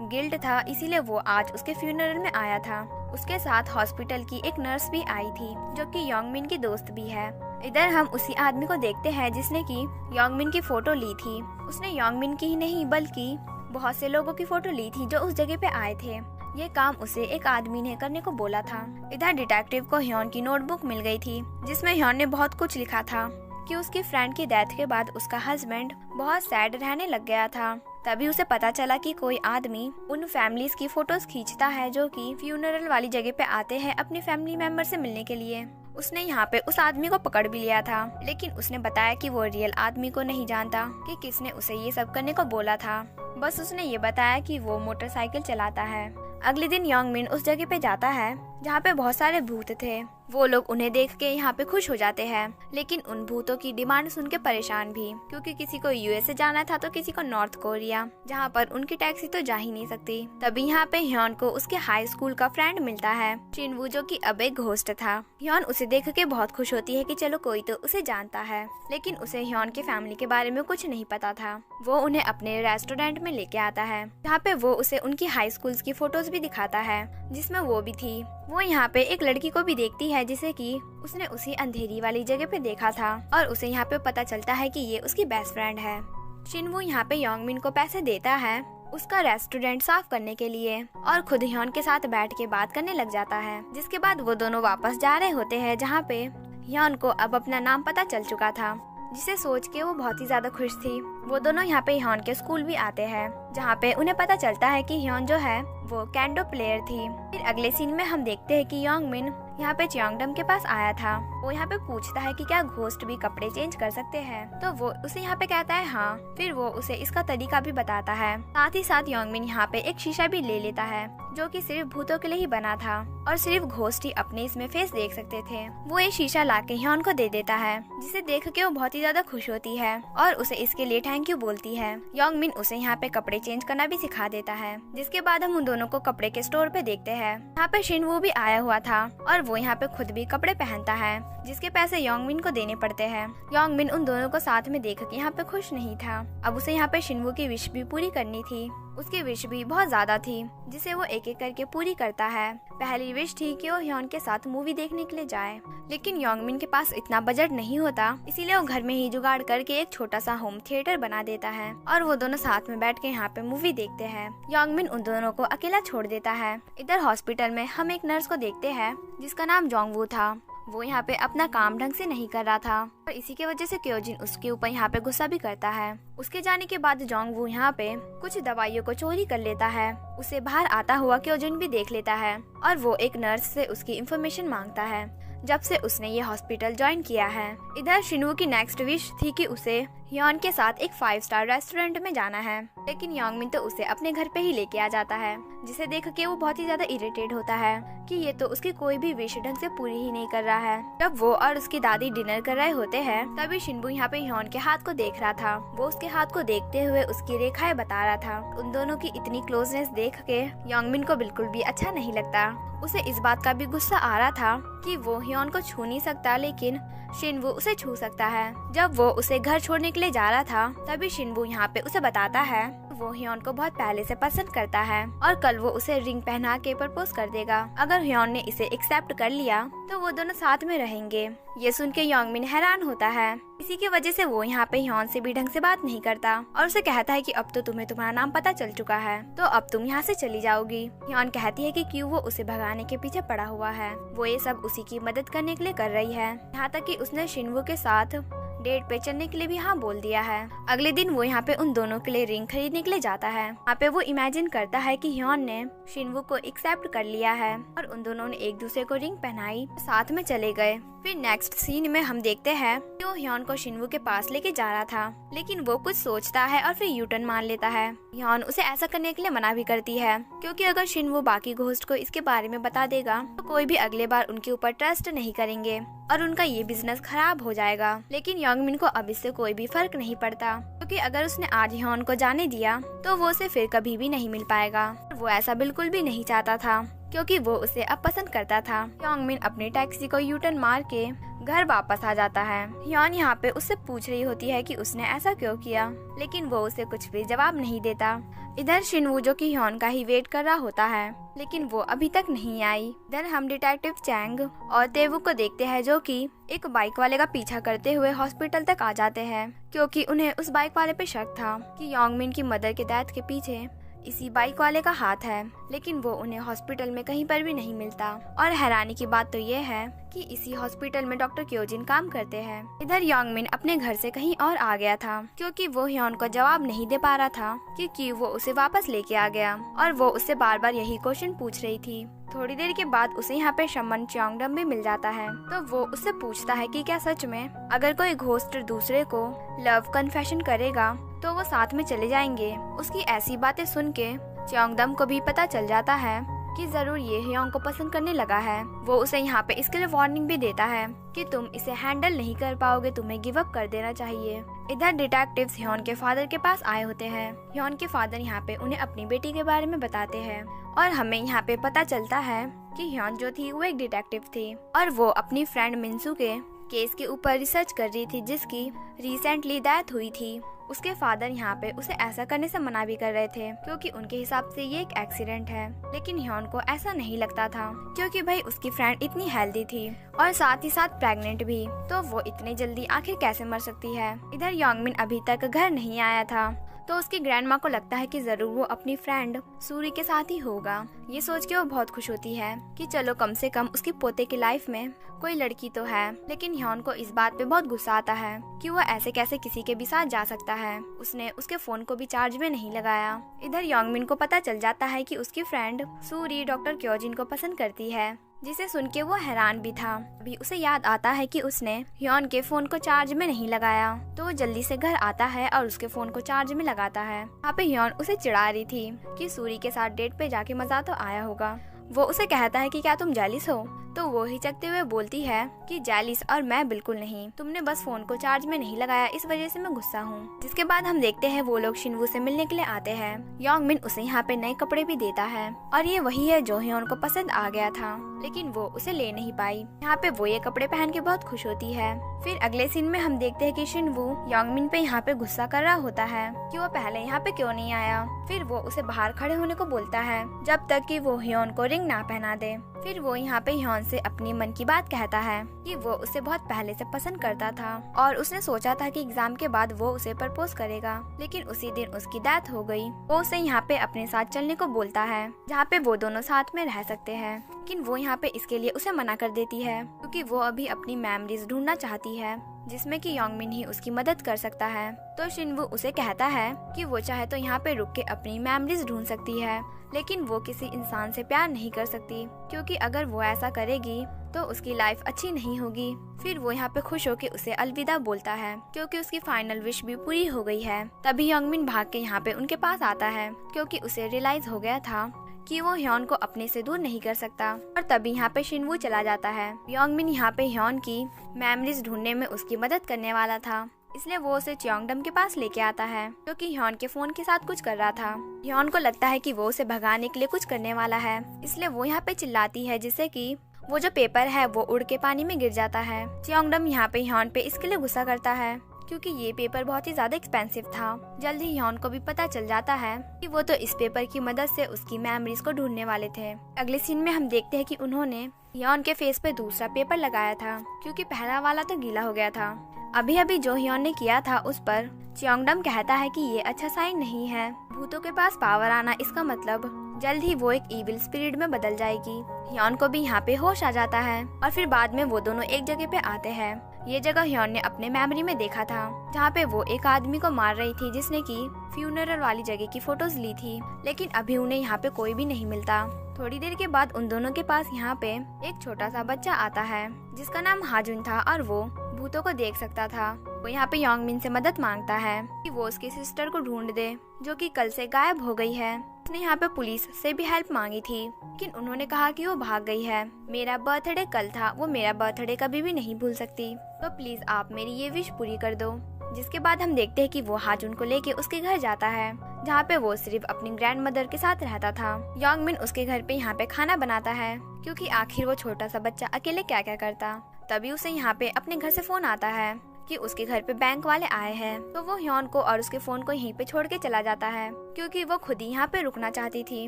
गिल्ट था, इसीलिए वो आज उसके फ्यूनरल में आया था। उसके साथ हॉस्पिटल की एक नर्स भी आई थी जो कि योंगमिन की दोस्त भी है। इधर हम उसी आदमी को देखते हैं जिसने की योंगमिन की फोटो ली थी। उसने योंगमिन की ही नहीं बल्कि बहुत से लोगों की फोटो ली थी जो उस जगह पे आए थे। ये काम उसे एक आदमी ने करने को बोला था। इधर डिटेक्टिव को ह्योन की नोटबुक मिल गई थी जिसमें ह्योन ने बहुत कुछ लिखा था कि उसकी फ्रेंड की डेथ के बाद उसका हस्बैंड बहुत सैड रहने लग गया था। तभी उसे पता चला कि कोई आदमी उन फैमिलीज की फोटोज खींचता है जो कि फ्यूनरल वाली जगह पे आते हैं अपनी फैमिली मेंबर से मिलने के लिए। उसने यहाँ पे उस आदमी को पकड़ भी लिया था, लेकिन उसने बताया कि वो रियल आदमी को नहीं जानता कि किसने उसे ये सब करने को बोला था। बस उसने ये बताया कि वो मोटरसाइकिल चलाता है। अगले दिन योंगमिन उस जगह पे जाता है जहाँ पे बहुत सारे भूत थे। वो लोग उन्हें देख के यहाँ पे खुश हो जाते हैं, लेकिन उन भूतों की डिमांड सुन के परेशान भी, क्योंकि किसी को यूएसए जाना था तो किसी को नॉर्थ कोरिया, जहाँ पर उनकी टैक्सी तो जा ही नहीं सकती। तभी यहाँ पे ह्योन को उसके हाई स्कूल का फ्रेंड मिलता है चिनवू, जो कि अब एक घोस्ट था। ह्योन उसे देख के बहुत खुश होती है कि चलो कोई तो उसे जानता है, लेकिन उसे ह्योन के फैमिली के बारे में कुछ नहीं पता था। वो उन्हें अपने रेस्टोरेंट में लेके आता है जहाँ पे वो उसे उनकी हाई स्कूल की फोटोज भी दिखाता है जिसमें वो भी थी। वो यहाँ पे एक लड़की को भी देखती है जिसे कि उसने उसी अंधेरी वाली जगह पे देखा था और उसे यहाँ पे पता चलता है कि ये उसकी बेस्ट फ्रेंड है। चिनवू यहाँ पे योंगमिन को पैसे देता है उसका रेस्टोरेंट साफ करने के लिए और खुद ह्योन के साथ बैठ के बात करने लग जाता है। जिसके बाद वो दोनों वापस जा रहे होते हैं जहाँ पे ह्योन को अब अपना नाम पता चल चुका था, जिसे सोच के वो बहुत ही ज्यादा खुश थी। वो दोनों यहाँ पे ह्योन के स्कूल भी आते हैं जहाँ पे उन्हें पता चलता है कि ह्योन जो है वो कैंडो प्लेयर थी। फिर अगले सीन में हम देखते हैं कि योंगमिन यहाँ पे च्योंगडम के पास आया था। वो यहाँ पे पूछता है कि क्या घोस्ट भी कपड़े चेंज कर सकते हैं, तो वो उसे यहाँ पे कहता है हाँ। फिर वो उसे इसका तरीका भी बताता है। साथ ही साथ योंगमिन यहाँ पे एक शीशा भी ले लेता है जो कि सिर्फ भूतों के लिए ही बना था और सिर्फ घोस्ट ही अपने इसमें फेस देख सकते थे। वो ये शीशा लाके ह्योन को दे देता है, जिसे देख के वो बहुत ही ज्यादा खुश होती है और उसे इसके लिए थैंक यू बोलती है। योंगमिन उसे यहाँ पे कपड़े चेंज करना भी सिखा देता है। जिसके बाद हम उन दोनों को कपड़े के स्टोर पे देखते हैं। यहाँ पे शिनवू भी आया हुआ था और वो यहाँ पे खुद भी कपड़े पहनता है जिसके पैसे योंगमिन को देने पड़ते हैं। योंगमिन उन दोनों को साथ में देख के यहाँ पे खुश नहीं था। अब उसे यहाँ पे शिनवू की विश भी पूरी करनी थी। उसकी विश भी बहुत ज्यादा थी जिसे वो एक एक करके पूरी करता है। पहली विश थी कि वो ह्योन के साथ मूवी देखने के लिए जाए, लेकिन योंगमिन के पास इतना बजट नहीं होता, इसीलिए वो घर में ही जुगाड़ करके एक छोटा सा होम थिएटर बना देता है और वो दोनों साथ में बैठ के यहाँ पे मूवी देखते हैं। योंगमिन उन दोनों को अकेला छोड़ देता है। इधर हॉस्पिटल में हम एक नर्स को देखते हैं जिसका नाम जोंगवू था। वो यहाँ पे अपना काम ढंग से नहीं कर रहा था और इसी के वजह से क्योजिन उसके ऊपर यहाँ पे गुस्सा भी करता है। उसके जाने के बाद जोंगवू यहाँ पे कुछ दवाइयों को चोरी कर लेता है। उसे बाहर आता हुआ क्योजिन भी देख लेता है और वो एक नर्स से उसकी इन्फॉर्मेशन मांगता है जब से उसने ये हॉस्पिटल ज्वाइन किया है। इधर शिनवू की नेक्स्ट विश थी कि उसे ह्योन के साथ एक 5 स्टार रेस्टोरेंट में जाना है, लेकिन योंगमिन तो उसे अपने घर पे ही लेके आ जाता है, जिसे देख के वो बहुत ही ज्यादा इरिटेट होता है कि ये तो उसकी कोई भी विश ढंग से पूरी ही नहीं कर रहा है। जब वो और उसकी दादी डिनर कर रहे होते हैं तभी शिनवू यहाँ पे ह्योन के हाथ को देख रहा था। वो उसके हाथ को देखते हुए उसकी रेखाएं बता रहा था। उन दोनों की इतनी क्लोजनेस देख के योंगमिन को बिल्कुल भी अच्छा नहीं लगता। उसे इस बात का भी गुस्सा आ रहा था कि वो ह्योन को छू नहीं सकता, लेकिन शिनवू उसे छू सकता है। जब वो उसे घर छोड़ने के लिए जा रहा था तभी शिनवू यहाँ पे उसे बताता है वो ह्योन को बहुत पहले से पसंद करता है और कल वो उसे रिंग पहना के प्रपोज कर देगा। अगर ह्योन ने इसे एक्सेप्ट कर लिया तो वो दोनों साथ में रहेंगे। ये सुन के योंगमिन हैरान होता है। इसी की वजह से वो यहाँ पे ह्योन से भी ढंग से बात नहीं करता और उसे कहता है कि अब तो तुम्हें तुम्हारा नाम पता चल चुका है, तो अब तुम यहाँ से चली जाओगी। ह्योन कहती है कि क्यों वो उसे भगाने के पीछे पड़ा हुआ है, वो ये सब उसी की मदद करने के लिए कर रही है। यहाँ तक कि उसने शिनवू के साथ डेट पे चलने के लिए भी हाँ बोल दिया है। अगले दिन वो यहाँ पे उन दोनों के लिए रिंग खरीदने के लिए जाता है। यहाँ पे वो इमेजिन करता है कि ह्योन ने शिनवू को एक्सेप्ट कर लिया है और उन दोनों ने एक दूसरे को रिंग पहनाई, साथ में चले गए। फिर नेक्स्ट सीन में हम देखते हैं कि वो ह्योन को शिनवू के पास लेके जा रहा था, लेकिन वो कुछ सोचता है और फिर यूटर्न मार लेता है। ह्योन उसे ऐसा करने के लिए मना भी करती है, क्योंकि अगर शिनवू बाकी घोस्ट को इसके बारे में बता देगा तो कोई भी अगले बार उनके ऊपर ट्रस्ट नहीं करेंगे और उनका ये बिजनेस खराब हो जाएगा। लेकिन योंगमिन को अब इससे कोई भी फर्क नहीं पड़ता, क्योंकि अगर उसने आज ह्योन को जाने दिया तो वो उसे फिर कभी भी नहीं मिल पाएगा। वो ऐसा बिल्कुल भी नहीं चाहता था, क्योंकि वो उसे अब पसंद करता था। योंगमिन अपनी टैक्सी को यूटर्न मार के घर वापस आ जाता है। ह्योन यहाँ पे उससे पूछ रही होती है कि उसने ऐसा क्यों किया, लेकिन वो उसे कुछ भी जवाब नहीं देता। इधर शिनवू जो कि ह्योन का ही वेट कर रहा होता है, लेकिन वो अभी तक नहीं आई। इधर हम डिटेक्टिव चैंग और तेवू को देखते हैं, जो कि एक बाइक वाले का पीछा करते हुए हॉस्पिटल तक आ जाते हैं, क्योंकि उन्हें उस बाइक वाले पे शक था कि योंगमिन की मदर के डेथ के पीछे इसी बाइक वाले का हाथ है। लेकिन वो उन्हें हॉस्पिटल में कहीं पर भी नहीं मिलता। और हैरानी की बात तो ये है कि इसी हॉस्पिटल में डॉक्टर क्योजिन काम करते हैं। इधर योंगमिन अपने घर से कहीं और आ गया था, क्योंकि वो ह्योन को जवाब नहीं दे पा रहा था कि क्यों वो उसे वापस लेके आ गया, और वो उससे बार बार यही क्वेश्चन पूछ रही थी। थोड़ी देर के बाद उसे यहाँ पे शमन च्योंगडम भी मिल जाता है, तो वो उससे पूछता है कि क्या सच में अगर कोई घोस्ट दूसरे को लव कन्फेशन करेगा तो वो साथ में चले जाएंगे। उसकी ऐसी बातें सुन के च्योंगडम को भी पता चल जाता है कि जरूर ये ह्योन को पसंद करने लगा है। वो उसे यहाँ पे इसके लिए वार्निंग भी देता है कि तुम इसे हैंडल नहीं कर पाओगे, तुम्हें गिव अप कर देना चाहिए। इधर डिटेक्टिव्स ह्योन के फादर के पास आए होते हैं। ह्योन के फादर यहाँ पे उन्हें अपनी बेटी के बारे में बताते हैं, और हमें यहाँ पे पता चलता है कि ह्योन जो थी वो एक डिटेक्टिव थी, और वो अपनी फ्रेंड मिन्सू के केस के ऊपर रिसर्च कर रही थी, जिसकी रिसेंटली डेथ हुई थी। उसके फादर यहाँ पे उसे ऐसा करने से मना भी कर रहे थे, क्योंकि उनके हिसाब से ये एक एक्सीडेंट है। लेकिन ह्योन को ऐसा नहीं लगता था, क्योंकि भाई उसकी फ्रेंड इतनी हेल्दी थी और साथ ही साथ प्रेग्नेंट भी, तो वो इतनी जल्दी आखिर कैसे मर सकती है। इधर योंगमिन अभी तक घर नहीं आया था, तो उसकी ग्रैंड माँ को लगता है कि जरूर वो अपनी फ्रेंड सूरी के साथ ही होगा। ये सोच के वो बहुत खुश होती है कि चलो कम से कम उसकी पोते की लाइफ में कोई लड़की तो है। लेकिन ह्योन को इस बात पे बहुत गुस्सा आता है कि वो ऐसे कैसे किसी के भी साथ जा सकता है। उसने उसके फोन को भी चार्ज में नहीं लगाया। इधर योंगमिन को पता चल जाता है कि उसकी फ्रेंड सूरी डॉक्टर क्योजिन को पसंद करती है, जिसे सुन के वो हैरान भी था। अभी उसे याद आता है कि उसने ह्योन के फोन को चार्ज में नहीं लगाया, तो वो जल्दी से घर आता है और उसके फोन को चार्ज में लगाता है। यहाँ पे ह्योन उसे चिढ़ा रही थी कि सूरी के साथ डेट पे जाके मजा तो आया होगा। वो उसे कहता है कि क्या तुम जेलिस हो, तो वो हिचकते हुए बोलती है कि जेलिस और मैं बिल्कुल नहीं, तुमने बस फोन को चार्ज में नहीं लगाया, इस वजह से मैं गुस्सा हूँ। जिसके बाद हम देखते हैं वो लोग शिनवू से मिलने के लिए आते हैं। योंगमिन उसे यहाँ पे नए कपड़े भी देता है, और ये वही है जो ह्योन को पसंद आ गया था, लेकिन वो उसे ले नहीं पाई। यहाँ पे वो ये कपड़े पहन के बहुत खुश होती है। फिर अगले सीन में हम देखते हैं कि शिनवू योंगमिन पे यहाँ पे गुस्सा कर रहा होता है कि वो पहले यहाँ पे क्यों नहीं आया। फिर वो उसे बाहर खड़े होने को बोलता है जब तक कि वो ह्योन को रिंग ना पहना दे। फिर वो यहाँ पे ह्योन से अपनी मन की बात कहता है कि वो उसे बहुत पहले से पसंद करता था और उसने सोचा था कि एग्जाम के बाद वो उसे प्रपोज करेगा, लेकिन उसी दिन उसकी डेथ हो गई। वो उसे यहाँ पे अपने साथ चलने को बोलता है, जहाँ पे वो दोनों साथ में रह सकते हैं, लेकिन वो यहाँ पे इसके लिए उसे मना कर देती है, क्योंकि वो अभी अपनी मेमोरीज ढूंढना चाहती है, जिसमें कि योंगमिन ही उसकी मदद कर सकता है। तो शिनवू उसे कहता है कि वो चाहे तो यहाँ पे रुक के अपनी मेमोरीज ढूंढ सकती है, लेकिन वो किसी इंसान से प्यार नहीं कर सकती, क्योंकि अगर वो ऐसा करेगी तो उसकी लाइफ अच्छी नहीं होगी। फिर वो यहाँ पे खुश होके उसे अलविदा बोलता है, क्योंकि उसकी फाइनल विश भी पूरी हो गई है। तभी योंगमिन भाग के यहाँ पे उनके पास आता है, क्योंकि उसे रियलाइज हो गया था कि वो ह्योन को अपने से दूर नहीं कर सकता। और तभी यहाँ पे शिनवू चला जाता है। योंगमिन यहाँ पे ह्योन की मेमोरीज ढूंढने में उसकी मदद करने वाला था, इसलिए वो उसे च्योंगडम के पास लेके आता है, क्योंकि ह्योन के फोन के साथ कुछ कर रहा था। ह्योन को लगता है कि वो उसे भगाने के लिए कुछ करने वाला है, इसलिए वो यहाँ पे चिल्लाती है, जिससे कि वो जो पेपर है वो उड़ के पानी में गिर जाता है। च्योंगडम यहाँ पे ह्योन पे इसके लिए गुस्सा करता है, क्योंकि ये पेपर बहुत ही ज्यादा एक्सपेंसिव था। जल्द ही ह्योन को भी पता चल जाता है कि वो तो इस पेपर की मदद से उसकी मेमोरीज को ढूंढने वाले थे। अगले सीन में हम देखते हैं कि उन्होंने ह्योन के फेस पे दूसरा पेपर लगाया था, क्योंकि पहला वाला तो गीला हो गया था। अभी अभी जो ह्योन ने किया था उस पर च्योंगडम कहता है कि ये अच्छा साइन नहीं है। भूतों के पास पावर आना, इसका मतलब जल्द ही वो एक इविल स्पिरिट में बदल जाएगी। ह्योन को भी यहाँ पे होश आ जाता है, और फिर बाद में वो दोनों एक जगह पे आते हैं। ये जगह ह्योन ने अपने मेमोरी में देखा था, जहाँ पे वो एक आदमी को मार रही थी जिसने की फ्यूनरल वाली जगह की फोटोज ली थी, लेकिन अभी उन्हें यहाँ पे कोई भी नहीं मिलता। थोड़ी देर के बाद उन दोनों के पास यहाँ पे एक छोटा सा बच्चा आता है जिसका नाम हाजुन था और वो भूतों को देख सकता था। वो यहाँ पे योंगमिन से मदद मांगता है कि वो उसकी सिस्टर को ढूंढ दे जो कि कल से गायब हो गई है। उसने यहाँ पे पुलिस से भी हेल्प मांगी थी, लेकिन उन्होंने कहा कि वो भाग गई है। मेरा बर्थडे कल था, वो मेरा बर्थडे कभी भी नहीं भूल सकती, तो प्लीज आप मेरी ये विश पूरी कर दो। जिसके बाद हम देखते हैं कि वो हाजुन को लेके उसके घर जाता है, जहाँ पे वो सिर्फ अपनी ग्रैंड मदर के साथ रहता था। योंगमिन उसके घर पे यहाँ पे खाना बनाता है, क्योंकि आखिर वो छोटा सा बच्चा अकेले क्या क्या करता। तभी उसे यहाँ पे अपने घर से फोन आता है कि उसके घर पे बैंक वाले आए हैं, तो वो ह्योन को और उसके फोन को यहीं पे छोड़ के चला जाता है, क्योंकि वो खुद ही यहाँ पे रुकना चाहती थी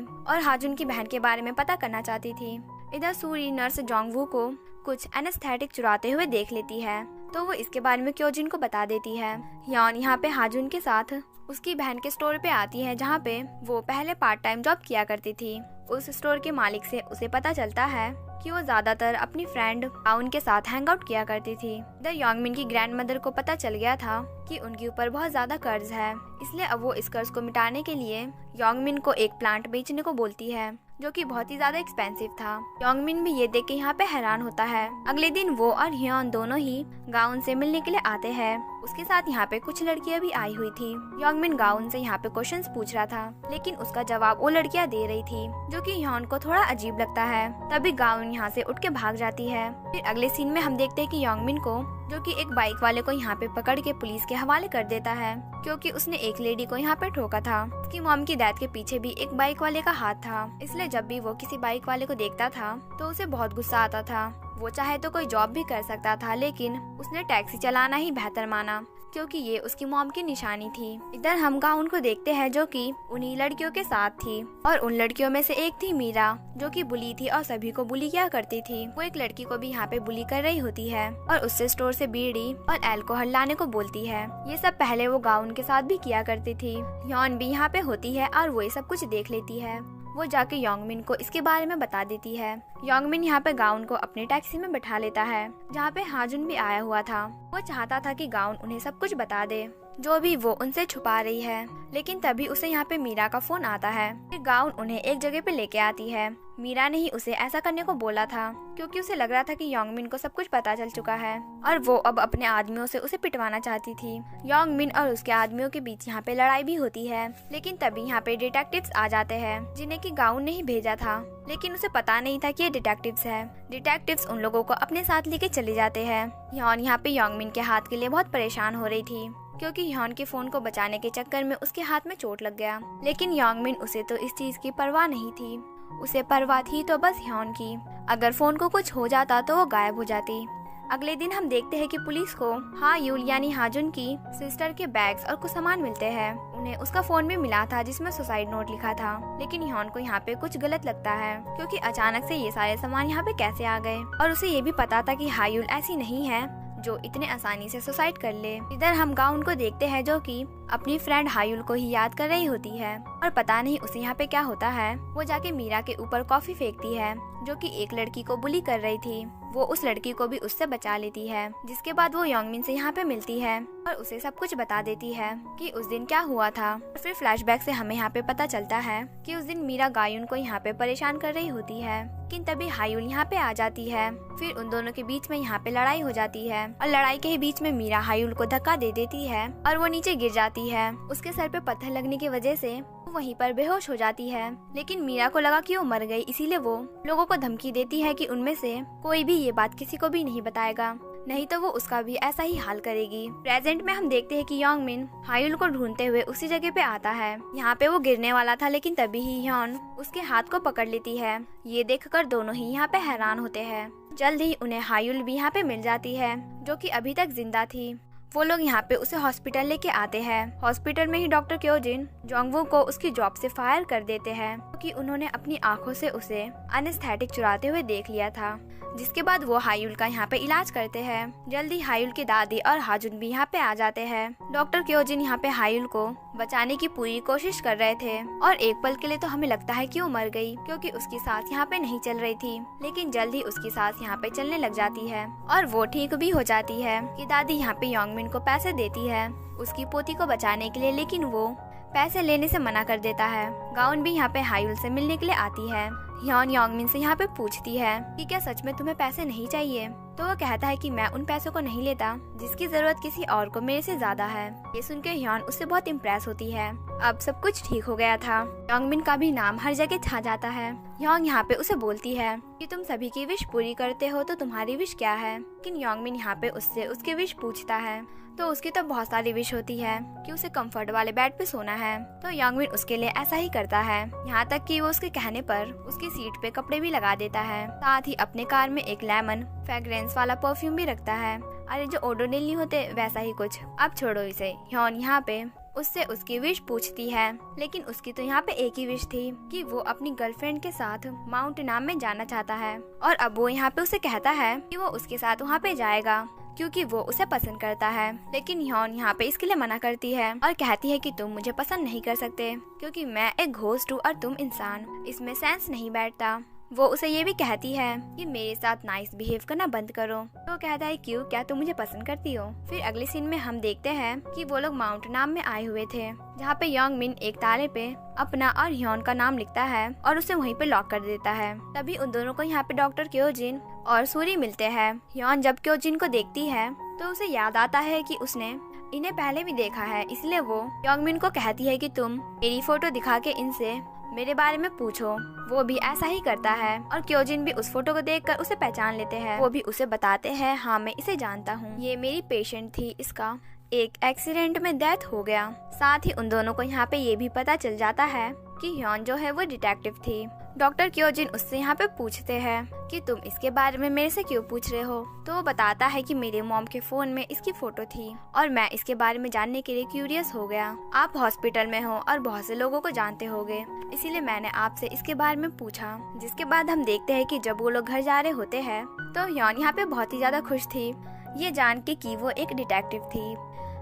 और हाजुन की बहन के बारे में पता करना चाहती थी। इधर सूरी नर्स जोंगवू को कुछ एनेस्थेटिक चुराते हुए देख लेती है, तो वो इसके बारे में क्योजिन को बता देती है। ह्योन यहाँ पे हाजुन के साथ उसकी बहन के स्टोर पे आती है, जहाँ पे वो पहले पार्ट टाइम जॉब किया करती थी। उस स्टोर के मालिक से उसे पता चलता है कि वो ज्यादातर अपनी फ्रेंड आउन के साथ हैंग आउट किया करती थी। इधर योंगमिन की ग्रैंड मदर को पता चल गया था कि उनके ऊपर बहुत ज्यादा कर्ज है, इसलिए अब वो इस कर्ज को मिटाने के लिए योंगमिन को एक प्लांट बेचने को बोलती है, जो कि बहुत ही ज्यादा एक्सपेंसिव था। योंगमिन भी ये देख के यहाँ पे हैरान होता है। अगले दिन वो और ह्योन दोनों ही गाउन से मिलने के लिए आते हैं। उसके साथ यहाँ पे कुछ लड़कियाँ भी आई हुई थी। योंगमिन गाउन से यहाँ पे क्वेश्चंस पूछ रहा था, लेकिन उसका जवाब वो लड़कियाँ दे रही थी, जो कि ह्योन को थोड़ा अजीब लगता है। तभी गाउन यहाँ से उठ के भाग जाती है। फिर अगले सीन में हम देखते हैं कि योंगमिन को, जो कि एक बाइक वाले को यहाँ पे पकड़ के पुलिस के हवाले कर देता है, क्योंकि उसने एक लेडी को यहाँ पे ठोका था। उसकी मॉम की डेथ के पीछे भी एक बाइक वाले का हाथ था, इसलिए जब भी वो किसी बाइक वाले को देखता था तो उसे बहुत गुस्सा आता था। वो चाहे तो कोई जॉब भी कर सकता था, लेकिन उसने टैक्सी चलाना ही बेहतर माना, क्योंकि ये उसकी मॉम की निशानी थी। इधर हम गाउन को देखते हैं, जो कि उन्हीं लड़कियों के साथ थी, और उन लड़कियों में से एक थी मीरा, जो कि बुली थी और सभी को बुली किया करती थी। वो एक लड़की को भी यहाँ पे बुली कर रही होती है और उससे स्टोर से बीड़ी और अल्कोहल लाने को बोलती है। ये सब पहले वो गाउन के साथ भी किया करती थी। ह्योन भी यहाँ पे होती है और वो ये सब कुछ देख लेती है। वो जाके योंगमिन को इसके बारे में बता देती है। योंगमिन यहाँ पे गाउन को अपनी टैक्सी में बैठा लेता है, जहाँ पे हाजुन भी आया हुआ था। वो चाहता था कि गाउन उन्हें सब कुछ बता दे, जो भी वो उनसे छुपा रही है, लेकिन तभी उसे यहाँ पे मीरा का फोन आता है। फिर गाउन उन्हें एक जगह पे लेके आती है। मीरा ने ही उसे ऐसा करने को बोला था, क्योंकि उसे लग रहा था कि योंगमिन को सब कुछ पता चल चुका है और वो अब अपने आदमियों से उसे पिटवाना चाहती थी। योंगमिन और उसके आदमियों के बीच यहाँ पे लड़ाई भी होती है, लेकिन तभी यहाँ पे डिटेक्टिव्स आ जाते हैं, जिन्हें कि गाउन ने ही भेजा था, लेकिन उसे पता नहीं था कि ये डिटेक्टिव्स है। डिटेक्टिव्स उन लोगों को अपने साथ लेके चले जाते हैं। ह्योन यहाँ पे योंगमिन के हाथ के लिए बहुत परेशान हो रही थी, क्योंकि ह्योन के फोन को बचाने के चक्कर में उसके हाथ में चोट लग गया, लेकिन योंगमिन उसे तो इस चीज की परवाह नहीं थी। उसे परवाह थी तो बस ह्योन की। अगर फोन को कुछ हो जाता तो वो गायब हो जाती। अगले दिन हम देखते हैं कि पुलिस को हायुल यानी हाजुन की सिस्टर के बैग्स और कुछ सामान मिलते हैं। उन्हें उसका फोन भी मिला था जिसमें सुसाइड नोट लिखा था, लेकिन ह्योन को यहाँ पे कुछ गलत लगता है, क्योंकि अचानक से ये सारे सामान यहाँ पे कैसे आ गए। और उसे ये भी पता था कि हायुल ऐसी नहीं है जो इतने आसानी से सुसाइड कर ले। इधर हम गाउन को देखते हैं, जो कि अपनी फ्रेंड हायुल को ही याद कर रही होती है, और पता नहीं उसे यहाँ पे क्या होता है। वो जाके मीरा के ऊपर कॉफी फेंकती है, जो कि एक लड़की को बुली कर रही थी। वो उस लड़की को भी उससे बचा लेती है, जिसके बाद वो योंगमिन से यहाँ पे मिलती है और उसे सब कुछ बता देती है कि उस दिन क्या हुआ था। और फिर फ्लैशबैक से हमें यहाँ पे पता चलता है कि उस दिन मीरा गायुन को यहाँ पे परेशान कर रही होती है, लेकिन तभी हायुल यहाँ पे आ जाती है। फिर उन दोनों के बीच में यहाँ पे लड़ाई हो जाती है, और लड़ाई के बीच में मीरा हायुल को धक्का दे देती है और वो नीचे गिर जाती है। उसके सर पे पत्थर लगने की वजह से वो वहीं पर बेहोश हो जाती है, लेकिन मीरा को लगा कि वो मर गई, इसीलिए वो लोगों को धमकी देती है कि उनमें से कोई भी ये बात किसी को भी नहीं बताएगा, नहीं तो वो उसका भी ऐसा ही हाल करेगी। प्रेजेंट में हम देखते हैं कि योंगमिन हायुल को ढूंढते हुए उसी जगह पे आता है। यहाँ पे वो गिरने वाला था, लेकिन तभी ही ह्योन उसके हाथ को पकड़ लेती है। ये देखकर दोनों ही यहाँ पे हैरान होते हैं। जल्द ही उन्हें हायुल भी यहाँ पे मिल जाती है, जो कि अभी तक जिंदा थी। वो लोग यहाँ पे उसे हॉस्पिटल लेके आते हैं। हॉस्पिटल में ही डॉक्टर क्योजिन जोंगवू को उसकी जॉब से फायर कर देते हैं क्योंकि उन्होंने अपनी आंखों से उसे एनेस्थेटिक चुराते हुए देख लिया था। जिसके बाद वो हायुल का यहाँ पे इलाज करते हैं। जल्दी हायुल की दादी और हाजुन भी यहाँ पे आ जाते हैं। डॉक्टर क्योजिन यहाँ पे हायुल को बचाने की पूरी कोशिश कर रहे थे और एक पल के लिए तो हमें लगता है कि वो मर गई क्योंकि उसकी सांस यहाँ पे नहीं चल रही थी, लेकिन जल्दी उसकी सांस यहाँ पे चलने लग जाती है और वो ठीक भी हो जाती है। कि दादी यहाँ पे योंगमिन को पैसे देती है उसकी पोती को बचाने के लिए, लेकिन वो पैसे लेने से मना कर देता है। गाउन भी यहाँ पे हायुल से मिलने के लिए आती है। ह्योन योंगमिन से यहाँ पे पूछती है कि क्या सच में तुम्हें पैसे नहीं चाहिए, तो वो कहता है कि मैं उन पैसों को नहीं लेता जिसकी जरूरत किसी और को मेरे से ज्यादा है। ये सुनकर ह्योन उससे बहुत इम्प्रेस होती है। अब सब कुछ ठीक हो गया था। योंगमिन का भी नाम हर जगह छा जाता है। ह्योन यहाँ पे उसे बोलती है कि तुम सभी की विश पूरी करते हो तो तुम्हारी विश क्या है। लेकिन योंगमिन यहाँ पे उससे उसकी विश पूछता है तो उसकी तो बहुत सारी विश होती है कि उसे कंफर्ट वाले बेड पे सोना है। तो योंगमिन उसके लिए ऐसा ही करता है, यहाँ तक कि वो उसके कहने पर उसकी सीट पे कपड़े भी लगा देता है। साथ ही अपने कार में एक लेमन फ्रेग्रेंस वाला परफ्यूम भी रखता है। अरे जो ओडोनिल नहीं होते वैसा ही कुछ। अब छोड़ो इसे। ह्योन यहाँ पे उससे उसकी विश पूछती है, लेकिन उसकी तो यहाँ पे एक ही विश थी कि वो अपनी गर्लफ्रेंड के साथ माउंट नाम में जाना चाहता है। और अब वो यहाँ पे उसे कहता है कि वो उसके साथ वहाँ पे जाएगा क्योंकि वो उसे पसंद करता है। लेकिन ह्योन यहाँ पे इसके लिए मना करती है और कहती है कि तुम मुझे पसंद नहीं कर सकते क्योंकि मैं एक घोस्ट हूँ और तुम इंसान, इसमें सेंस नहीं बैठता। वो उसे ये भी कहती है कि मेरे साथ नाइस बिहेव करना बंद करो। तो कहता है क्यों, क्या तुम मुझे पसंद करती हो। फिर अगले सीन में हम देखते हैं कि वो लोग माउंट नाम में आए हुए थे जहाँ पे योंगमिन एक ताले पे अपना और ह्योन का नाम लिखता है और उसे वहीं पे लॉक कर देता है। तभी उन दोनों को यहाँ पे डॉक्टर क्योजिन और सूरी मिलते हैं। ह्योन जब क्योजिन को देखती है तो उसे याद आता है कि उसने इन्हें पहले भी देखा है, इसलिए वो योंगमिन को कहती है कि तुम मेरी फोटो दिखा के इनसे मेरे बारे में पूछो। वो भी ऐसा ही करता है और क्योजिन भी उस फोटो को देखकर उसे पहचान लेते हैं। वो भी उसे बताते हैं हाँ मैं इसे जानता हूँ, ये मेरी पेशेंट थी, इसका एक एक्सीडेंट में डेथ हो गया। साथ ही उन दोनों को यहाँ पे ये भी पता चल जाता है कि ह्योन जो है वो डिटेक्टिव थी। डॉक्टर क्योजिन उससे यहाँ पे पूछते हैं कि तुम इसके बारे में मेरे से क्यों पूछ रहे हो। तो वो बताता है कि मेरे मॉम के फोन में इसकी फोटो थी और मैं इसके बारे में जानने के लिए क्यूरियस हो गया। आप हॉस्पिटल में हो और बहुत से लोगों को जानते होगे, इसीलिए मैंने आपसे इसके बारे में पूछा। जिसके बाद हम देखते हैं कि जब वो लोग घर जा रहे होते हैं तो ह्योन यहाँ पे बहुत ही ज्यादा खुश थी ये जान के कि वो एक डिटेक्टिव थी।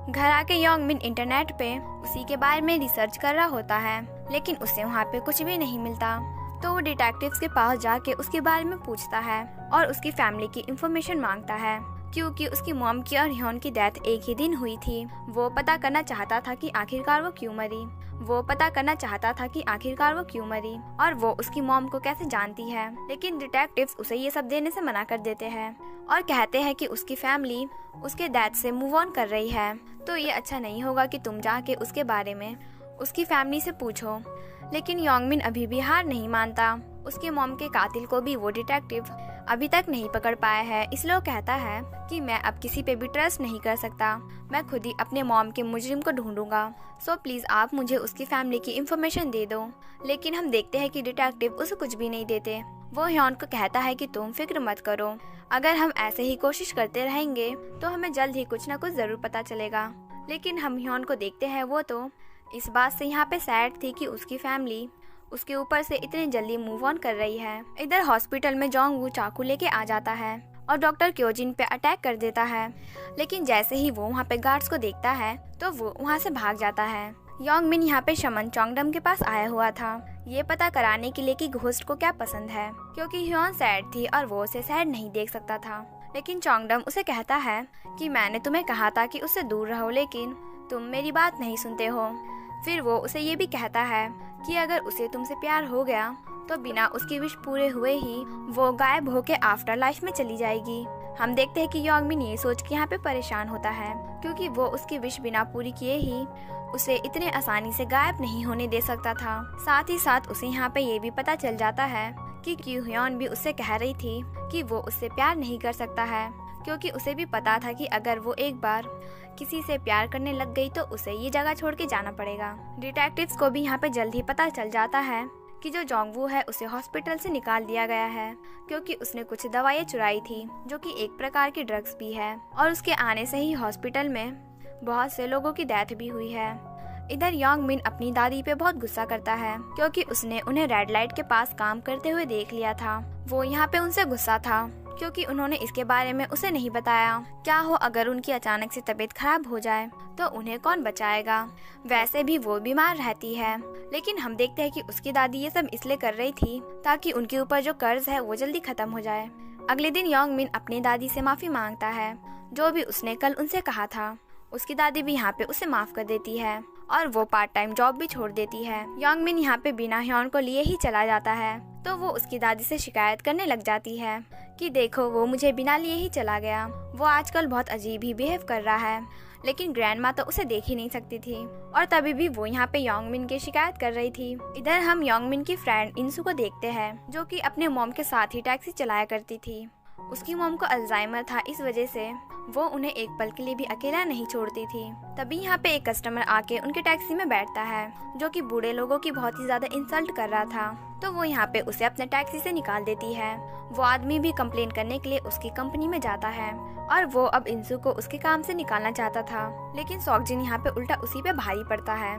घर आके योंगमिन इंटरनेट पे उसी के बारे में रिसर्च कर रहा होता है, लेकिन उसे वहाँ पे कुछ भी नहीं मिलता। तो वो डिटेक्टिव्स के पास जाके उसके बारे में पूछता है और उसकी फैमिली की इंफॉर्मेशन मांगता है क्योंकि उसकी मॉम की और ह्योन की डेथ एक ही दिन हुई थी। वो पता करना चाहता था कि आखिरकार वो क्यों मरी और वो उसकी मॉम को कैसे जानती है। लेकिन डिटेक्टिव्स उसे ये सब देने से मना कर देते हैं और कहते हैं कि उसकी फैमिली उसके डेथ से मूव ऑन कर रही है, तो ये अच्छा नहीं होगा कि तुम जाके उसके बारे में उसकी फैमिली से पूछो। लेकिन योंगमिन अभी भी हार नहीं मानता। उसके मॉम के कातिल को भी वो डिटेक्टिव अभी तक नहीं पकड़ पाया है, इसलिए वो कहता है कि मैं अब किसी पे भी ट्रस्ट नहीं कर सकता, मैं खुद ही अपने मॉम के मुजरिम को ढूंढूंगा। सो प्लीज आप मुझे उसकी फैमिली की इंफॉर्मेशन दे दो। लेकिन हम देखते हैं कि डिटेक्टिव उसे कुछ भी नहीं देते। वो ह्योन को कहता है कि तुम फिक्र मत करो, अगर हम ऐसे ही कोशिश करते रहेंगे तो हमें जल्द ही कुछ न कुछ जरूर पता चलेगा। लेकिन हम ह्योन को देखते हैं वो तो इस बात से यहाँ पे सैड थी कि उसकी फैमिली उसके ऊपर से इतनी जल्दी मूव ऑन कर रही है। इधर हॉस्पिटल में जोंगवू चाकू लेके आ जाता है और डॉक्टर क्योजिन पे अटैक कर देता है। लेकिन जैसे ही वो वहाँ पे गार्ड्स को देखता है तो वो वहाँ से भाग जाता है। योंगमिन यहाँ पे शमन चोंगडम के पास आया हुआ था ये पता कराने के लिए कि घोस्ट को क्या पसंद है, क्योंकि ह्योन सैड थी और वो उसे सैड नहीं देख सकता था। लेकिन चोंगडम उसे कहता है कि मैंने तुम्हें कहा था कि उससे दूर रहो, लेकिन तुम मेरी बात नहीं सुनते हो। फिर वो उसे ये भी कहता है कि अगर उसे तुमसे प्यार हो गया तो बिना उसकी विश पूरे हुए ही वो गायब होके आफ्टर लाइफ में चली जाएगी। हम देखते हैं कि योंगमिन ये सोच के यहाँ पे परेशान होता है क्योंकि वो उसकी विश बिना पूरी किए ही उसे इतने आसानी से गायब नहीं होने दे सकता था। साथ ही साथ उसे यहाँ पे ये भी पता चल जाता है कि क्यू ह्योन भी उससे कह रही थी कि वो उससे प्यार नहीं कर सकता है, क्योंकि उसे भी पता था कि अगर वो एक बार किसी से प्यार करने लग गई तो उसे ये जगह छोड़ के जाना पड़ेगा। डिटेक्टिव्स को भी यहाँ पे जल्द ही पता चल जाता है कि जो जोंगवू है उसे हॉस्पिटल से निकाल दिया गया है क्योंकि उसने कुछ दवाइयाँ चुराई थी जो कि एक प्रकार की ड्रग्स भी है, और उसके आने से ही हॉस्पिटल में बहुत से लोगों की डेथ भी हुई है। इधर योंग मिन अपनी दादी पे बहुत गुस्सा करता है क्योंकि उसने उन्हें रेड लाइट के पास काम करते हुए देख लिया था। वो यहाँ पे उनसे गुस्सा था क्योंकि उन्होंने इसके बारे में उसे नहीं बताया। क्या हो अगर उनकी अचानक से तबीयत खराब हो जाए तो उन्हें कौन बचाएगा। वैसे भी वो बीमार रहती है, लेकिन हम देखते हैं कि उसकी दादी ये सब इसलिए कर रही थी ताकि उनके ऊपर जो कर्ज है वो जल्दी खत्म हो जाए। अगले दिन योंग मिन अपनी दादी से माफी मांगता है जो भी उसने कल उनसे कहा था। उसकी दादी भी यहाँ पे उसे माफ कर देती है और वो पार्ट टाइम जॉब भी छोड़ देती है। योंग मिन यहाँ पे बिना ह्योन को लिए ही चला जाता है तो वो उसकी दादी से शिकायत करने लग जाती है कि देखो वो मुझे बिना लिए ही चला गया। वो आजकल बहुत अजीब ही बिहेव कर रहा है, लेकिन ग्रैंड माँ तो उसे देख ही नहीं सकती थी और तभी भी वो यहाँ पे योंग मिन की शिकायत कर रही थी। इधर हम योंग मिन की फ्रेंड इंसू को देखते हैं जो कि अपने मॉम के साथ ही टैक्सी चलाया करती थी। उसकी मॉम को अल्जाइमर था, इस वजह से वो उन्हें एक पल के लिए भी अकेला नहीं छोड़ती थी। तभी यहाँ पे एक कस्टमर आके उनके टैक्सी में बैठता है जो कि बूढ़े लोगों की बहुत ही ज्यादा इंसल्ट कर रहा था, तो वो यहाँ पे उसे अपने टैक्सी से निकाल देती है। वो आदमी भी कंप्लेन करने के लिए उसकी कंपनी में जाता है और वो अब इंसू को उसके काम से निकालना चाहता था, लेकिन सॉकजिन यहाँ पे उल्टा उसी पे भारी पड़ता है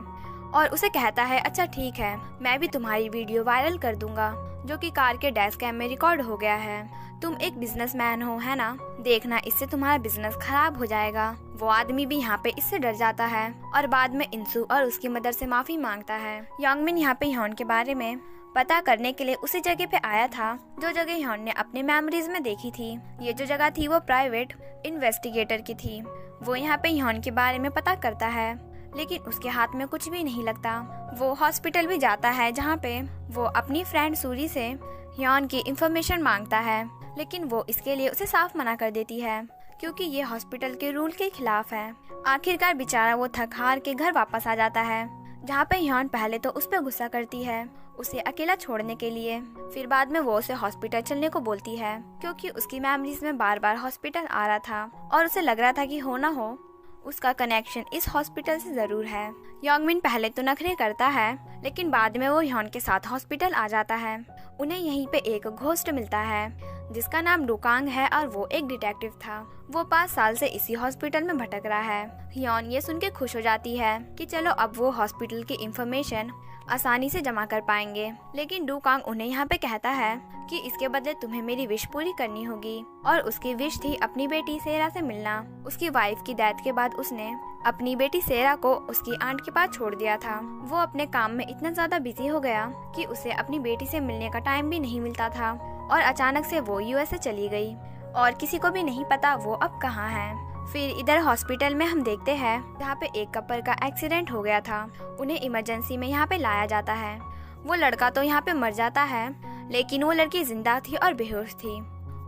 और उसे कहता है अच्छा ठीक है, मैं भी तुम्हारी वीडियो वायरल कर दूंगा जो कि कार के डैश कैम में रिकॉर्ड हो गया है। तुम एक बिजनेसमैन हो है ना, देखना इससे तुम्हारा बिजनेस खराब हो जाएगा। वो आदमी भी यहाँ पे इससे डर जाता है और बाद में इंसू और उसकी मदर से माफी मांगता है। योंग मिन यहाँ पे ह्योन के बारे में पता करने के लिए उसी जगह पे आया था जो जगह ह्योन ने अपने मेमोरीज में देखी थी। ये जो जगह थी वो प्राइवेट इन्वेस्टिगेटर की थी। वो यहाँ पे ह्योन के बारे में पता करता है, लेकिन उसके हाथ में कुछ भी नहीं लगता। वो हॉस्पिटल भी जाता है जहाँ पे वो अपनी फ्रेंड सूरी से ह्योन की इंफॉर्मेशन मांगता है, लेकिन वो इसके लिए उसे साफ मना कर देती है क्योंकि ये हॉस्पिटल के रूल के खिलाफ है। आखिरकार बेचारा वो थक हार के घर वापस आ जाता है जहाँ पे ह्योन पहले तो उस पर गुस्सा करती है उसे अकेला छोड़ने के लिए, फिर बाद में वो उसे हॉस्पिटल चलने को बोलती है क्योंकि उसकी मेमोरीज में बार बार हॉस्पिटल आ रहा था और उसे लग रहा था कि हो ना हो उसका कनेक्शन इस हॉस्पिटल से जरूर है। योंग मिन पहले तो नखरे करता है, लेकिन बाद में वो ह्योन के साथ हॉस्पिटल आ जाता है। उन्हें यहीं पे एक घोस्ट मिलता है जिसका नाम डुकांग है और वो एक डिटेक्टिव था। वो 5 साल से इसी हॉस्पिटल में भटक रहा है। ह्योन ये सुन के खुश हो जाती है कि चलो अब वो हॉस्पिटल की इंफॉर्मेशन आसानी से जमा कर पाएंगे, लेकिन डुकांग उन्हें यहाँ पे कहता है कि इसके बदले तुम्हें मेरी विश पूरी करनी होगी, और उसकी विश थी अपनी बेटी सेरा से मिलना। उसकी वाइफ की डेथ के बाद उसने अपनी बेटी सेरा को उसकी आंट के पास छोड़ दिया था। वो अपने काम में इतना ज्यादा बिजी हो गया कि उसे अपनी बेटी से मिलने का टाइम भी नहीं मिलता था और अचानक से वो यूएसए चली गई और किसी को भी नहीं पता वो अब कहाँ है। फिर इधर हॉस्पिटल में हम देखते हैं जहाँ पे एक कपल का एक्सीडेंट हो गया था। उन्हें इमरजेंसी में यहाँ पे लाया जाता है। वो लड़का तो यहाँ पे मर जाता है, लेकिन वो लड़की जिंदा थी और बेहोश थी।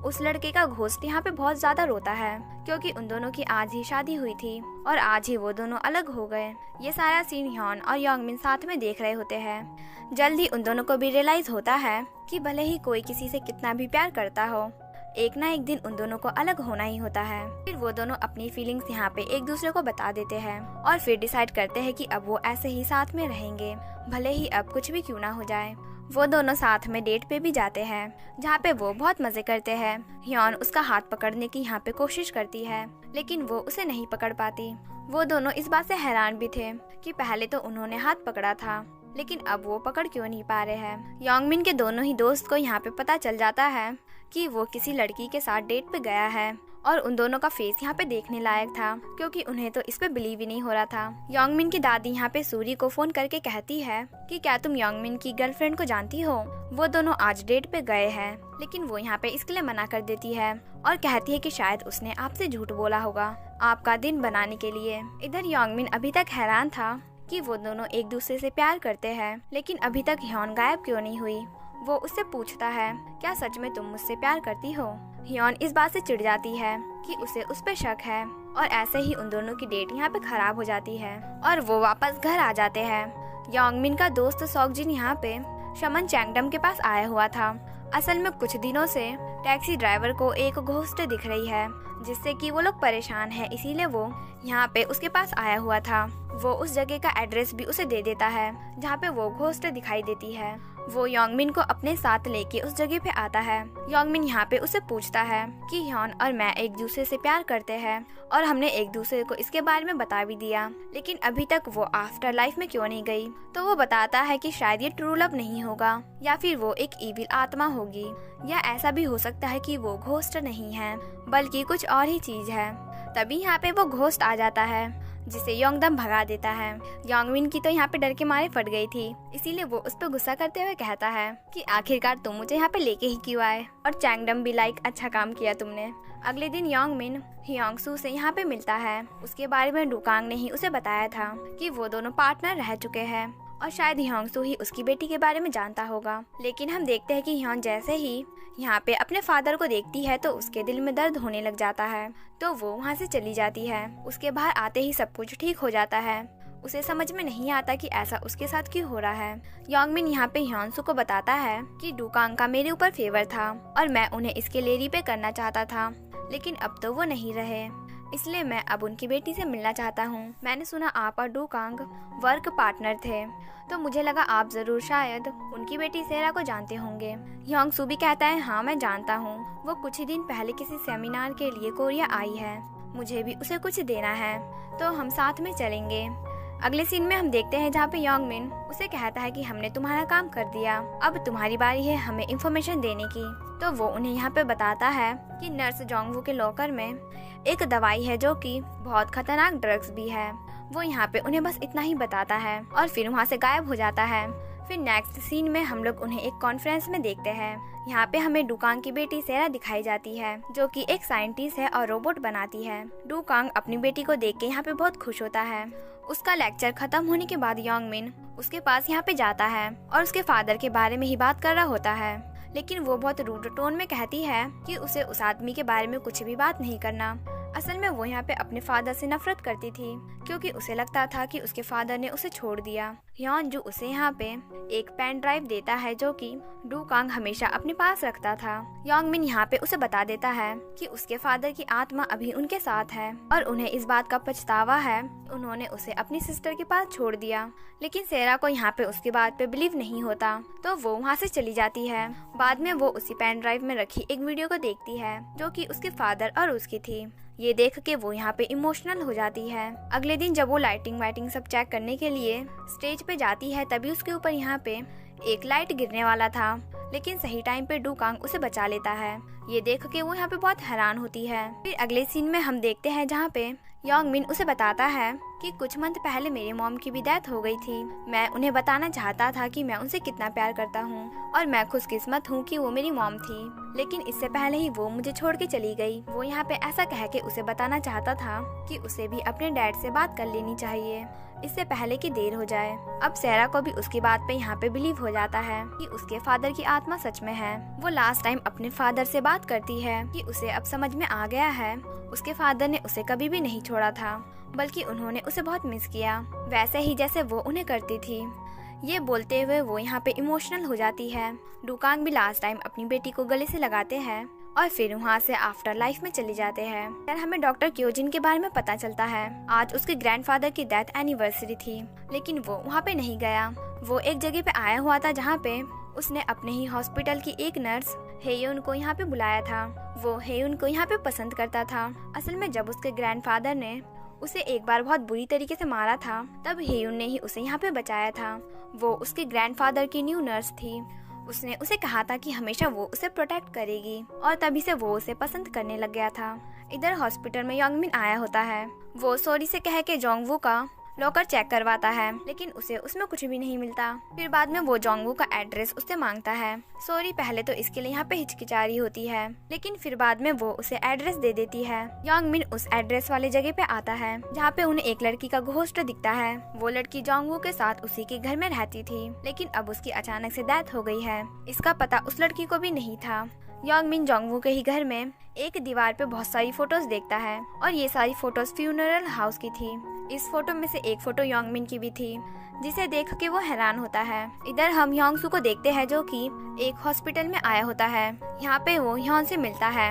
उस लड़के का घोस्ट यहाँ पे बहुत ज्यादा रोता है क्योंकि उन दोनों की आज ही शादी हुई थी और आज ही वो दोनों अलग हो गए। ये सारा सीन ह्योन और योंग मिन साथ में देख रहे होते हैं। जल्द ही उन दोनों को भी रियलाइज होता है कि भले ही कोई किसी से कितना भी प्यार करता हो, एक ना एक दिन उन दोनों को अलग होना ही होता है। फिर वो दोनों अपनी फीलिंग्स यहाँ पे एक दूसरे को बता देते हैं और फिर डिसाइड करते हैं कि अब वो ऐसे ही साथ में रहेंगे, भले ही अब कुछ भी क्यों ना हो जाए। वो दोनों साथ में डेट पे भी जाते हैं जहाँ पे वो बहुत मजे करते हैं। ह्योन उसका हाथ पकड़ने की यहाँ पे कोशिश करती है, लेकिन वो उसे नहीं पकड़ पाती। वो दोनों इस बात से हैरान भी थे कि पहले तो उन्होंने हाथ पकड़ा था, लेकिन अब वो पकड़ क्यों नहीं पा रहे हैं। योंग मिन के दोनों ही दोस्त को यहाँ पे पता चल जाता है कि वो किसी लड़की के साथ डेट पे गया है और उन दोनों का फेस यहाँ पे देखने लायक था क्योंकि उन्हें तो इस पे बिलीव ही नहीं हो रहा था। योंग मिन की दादी यहाँ पे सूरी को फोन करके कहती है कि क्या तुम योंग मिन की गर्लफ्रेंड को जानती हो, वो दोनों आज डेट पे गए हैं, लेकिन वो यहाँ पे इसके लिए मना कर देती है और कहती है कि शायद उसने आपसे झूठ बोला होगा आपका दिन बनाने के लिए। इधर योंग मिन अभी तक हैरान था कि वो दोनों एक दूसरे से प्यार करते हैं, लेकिन अभी तक ह्योन गायब क्यों नहीं हुई। वो उससे पूछता है क्या सच में तुम मुझसे प्यार करती हो। ह्योन इस बात से चिढ़ जाती है कि उसे उस पे शक है और ऐसे ही उन दोनों की डेट यहाँ पे खराब हो जाती है और वो वापस घर आ जाते हैं। योंग मिन का दोस्त सॉकजिन यहाँ पे शमन चैंगडम के पास आया हुआ था। असल में कुछ दिनों से टैक्सी ड्राइवर को एक घोस्ट दिख रही है जिससे कि वो लोग परेशान हैं, इसीलिए वो यहाँ पे उसके पास आया हुआ था। वो उस जगह का एड्रेस भी उसे दे देता है जहाँ पे वो घोस्ट दिखाई देती है वो योंगमिन को अपने साथ लेके उस जगह पे आता है। योंगमिन यहाँ पे उसे पूछता है कि ह्योन और मैं एक दूसरे से प्यार करते हैं और हमने एक दूसरे को इसके बारे में बता भी दिया, लेकिन अभी तक वो आफ्टर लाइफ में क्यों नहीं गई। तो वो बताता है कि शायद ये ट्रू लव नहीं होगा या फिर वो एक इविल आत्मा होगी, या ऐसा भी हो सकता है कि वो घोस्ट नहीं है बल्कि कुछ और ही चीज है। तभी यहाँ पे वो घोस्ट आ जाता है जिसे योंगडम भगा देता है। योंगमिन की तो यहाँ पे डर के मारे फट गई थी, इसीलिए वो उस पर गुस्सा करते हुए कहता है कि आखिरकार तुम मुझे यहाँ पे लेके ही क्यों आए, और चैंगडम भी लाइक अच्छा काम किया तुमने। अगले दिन योंगमिन ह्योंगसू से यहाँ पे मिलता है। उसके बारे में डूकांग ने ही उसे बताया था कि वो दोनों पार्टनर रह चुके हैं और शायद ह्योंगसू ही उसकी बेटी के बारे में जानता होगा। लेकिन हम देखते हैं कि ह्योन जैसे ही यहाँ पे अपने फादर को देखती है तो उसके दिल में दर्द होने लग जाता है, तो वो वहाँ से चली जाती है। उसके बाहर आते ही सब कुछ ठीक हो जाता है। उसे समझ में नहीं आता कि ऐसा उसके साथ क्यों हो रहा है। योंगमिन यहाँ पे ह्योंसू को बताता है कि डूकांग का मेरे ऊपर फेवर था और मैं उन्हें इसके लिए रीपे करना चाहता था, लेकिन अब तो वो नहीं रहे, इसलिए मैं अब उनकी बेटी से मिलना चाहता हूँ। मैंने सुना आप और डूकांग वर्क पार्टनर थे, तो मुझे लगा आप जरूर शायद उनकी बेटी सेरा को जानते होंगे। ह्योंगसू भी कहता है हाँ मैं जानता हूँ, वो कुछ ही दिन पहले किसी सेमिनार के लिए कोरिया आई है, मुझे भी उसे कुछ देना है, तो हम साथ में चलेंगे। अगले सीन में हम देखते हैं जहाँ पे योंगमिन उसे कहता है कि हमने तुम्हारा काम कर दिया, अब तुम्हारी बारी है हमें इन्फॉर्मेशन देने की। तो वो उन्हें यहाँ पे बताता है कि नर्स जोंगवू के लॉकर में एक दवाई है जो कि बहुत खतरनाक ड्रग्स भी है। वो यहाँ पे उन्हें बस इतना ही बताता है और फिर वहाँ से गायब हो जाता है। फिर नेक्स्ट सीन में हम लोग उन्हें एक कॉन्फ्रेंस में देखते हैं। यहाँ पे हमें डूकांग की बेटी सेरा दिखाई जाती है जो कि एक साइंटिस्ट है और रोबोट बनाती है। डूकांग अपनी बेटी को देख के यहाँ पे बहुत खुश होता है। उसका लेक्चर खत्म होने के बाद योंगमिन उसके पास यहाँ पे जाता है और उसके फादर के बारे में ही बात कर रहा होता है, लेकिन वो बहुत रूड टोन में कहती है कि उसे उस आदमी के बारे में कुछ भी बात नहीं करना। असल में वो यहाँ पे अपने फादर से नफरत करती थी क्योंकि उसे लगता था कि उसके फादर ने उसे छोड़ दिया। ह्योन जो उसे यहाँ पे एक पेन ड्राइव देता है जो कि डूकांग हमेशा अपने पास रखता था। योंगमिन यहाँ पे उसे बता देता है कि उसके फादर की आत्मा अभी उनके साथ है और उन्हें इस बात का पछतावा है उन्होंने उसे अपनी सिस्टर के पास छोड़ दिया। लेकिन सेरा को यहाँ पे उसकी बात पे बिलीव नहीं होता, तो वो वहाँ से चली जाती है। बाद में वो उसी पेन ड्राइव में रखी एक वीडियो को देखती है जो कि उसके फादर और उसकी थी। ये देख के वो यहाँ पे इमोशनल हो जाती है। अगले दिन जब वो लाइटिंग वाइटिंग सब चेक करने के लिए स्टेज पे जाती है तभी उसके ऊपर यहाँ पे एक लाइट गिरने वाला था, लेकिन सही टाइम पे डूकांग उसे बचा लेता है। ये देख के वो यहाँ पे बहुत हैरान होती है। फिर अगले सीन में हम देखते हैं जहाँ पे योंगमिन उसे बताता है कि कुछ मंथ पहले मेरी मॉम की भी डेथ हो गई थी। मैं उन्हें बताना चाहता था कि मैं उनसे कितना प्यार करता हूँ और मैं खुशकिस्मत हूँ कि वो मेरी मॉम थी, लेकिन इससे पहले ही वो मुझे छोड़ के चली गई। वो यहाँ पे ऐसा कह के उसे बताना चाहता था कि उसे भी अपने डैड से बात कर लेनी चाहिए इससे पहले कि देर हो जाए। अब सेरा को भी उसकी बात पे यहाँ पे बिलीव हो जाता है कि उसके फादर की आत्मा सच में है। वो लास्ट टाइम अपने फादर से बात करती है कि उसे अब समझ में आ गया है उसके फादर ने उसे कभी भी नहीं छोड़ा था, बल्कि उन्होंने उसे बहुत मिस किया, वैसे ही जैसे वो उन्हें करती थी। ये बोलते हुए वो यहाँ पे इमोशनल हो जाती है। डूकांग भी लास्ट टाइम अपनी बेटी को गले से लगाते हैं और फिर वहाँ से आफ्टर लाइफ में चले जाते हैं। फिर हमें डॉक्टर क्योजिन के बारे में पता चलता है। आज उसके ग्रैंडफादर की डेथ एनिवर्सरी थी, लेकिन वो वहाँ पे नहीं गया। वो एक जगह पे आया हुआ था जहाँ पे उसने अपने ही हॉस्पिटल की एक नर्स हेयुन को यहाँ पे बुलाया था। वो हेयुन को यहाँ पे पसंद करता था। असल में जब उसके ग्रैंडफादर ने उसे एक बार बहुत बुरी तरीके से मारा था तब हेयुन ने ही उसे यहाँ पे बचाया था। वो उसके ग्रैंडफादर की न्यू नर्स थी। उसने उसे कहा था कि हमेशा वो उसे प्रोटेक्ट करेगी और तभी से वो उसे पसंद करने लग गया था। इधर हॉस्पिटल में योंगमिन आया होता है। वो सॉरी से कह के जोंगवू का लॉकर चेक करवाता है, लेकिन उसे उसमें कुछ भी नहीं मिलता। फिर बाद में वो जोंगवू का एड्रेस उससे मांगता है। सॉरी पहले तो इसके लिए यहाँ पे हिचकिचारी होती है, लेकिन फिर बाद में वो उसे एड्रेस दे देती है। योंगमिन उस एड्रेस वाले जगह पे आता है जहाँ पे उन्हें एक लड़की का घोस्ट दिखता है। वो लड़की जोंगवू के साथ उसी के घर में रहती थी, लेकिन अब उसकी अचानक से डेथ हो गई है। इसका पता उस लड़की को भी नहीं था। योंगमिन जोंगवू के ही घर में एक दीवार पे बहुत सारी फोटोज देखता है और ये सारी फोटोज फ्यूनरल हाउस की थी। इस फोटो में से एक फोटो योंगमिन की भी थी, जिसे देख के वो हैरान होता है। इधर हम ह्योंगसू को देखते हैं जो कि एक हॉस्पिटल में आया होता है। यहाँ पे वो ह्योन से मिलता है।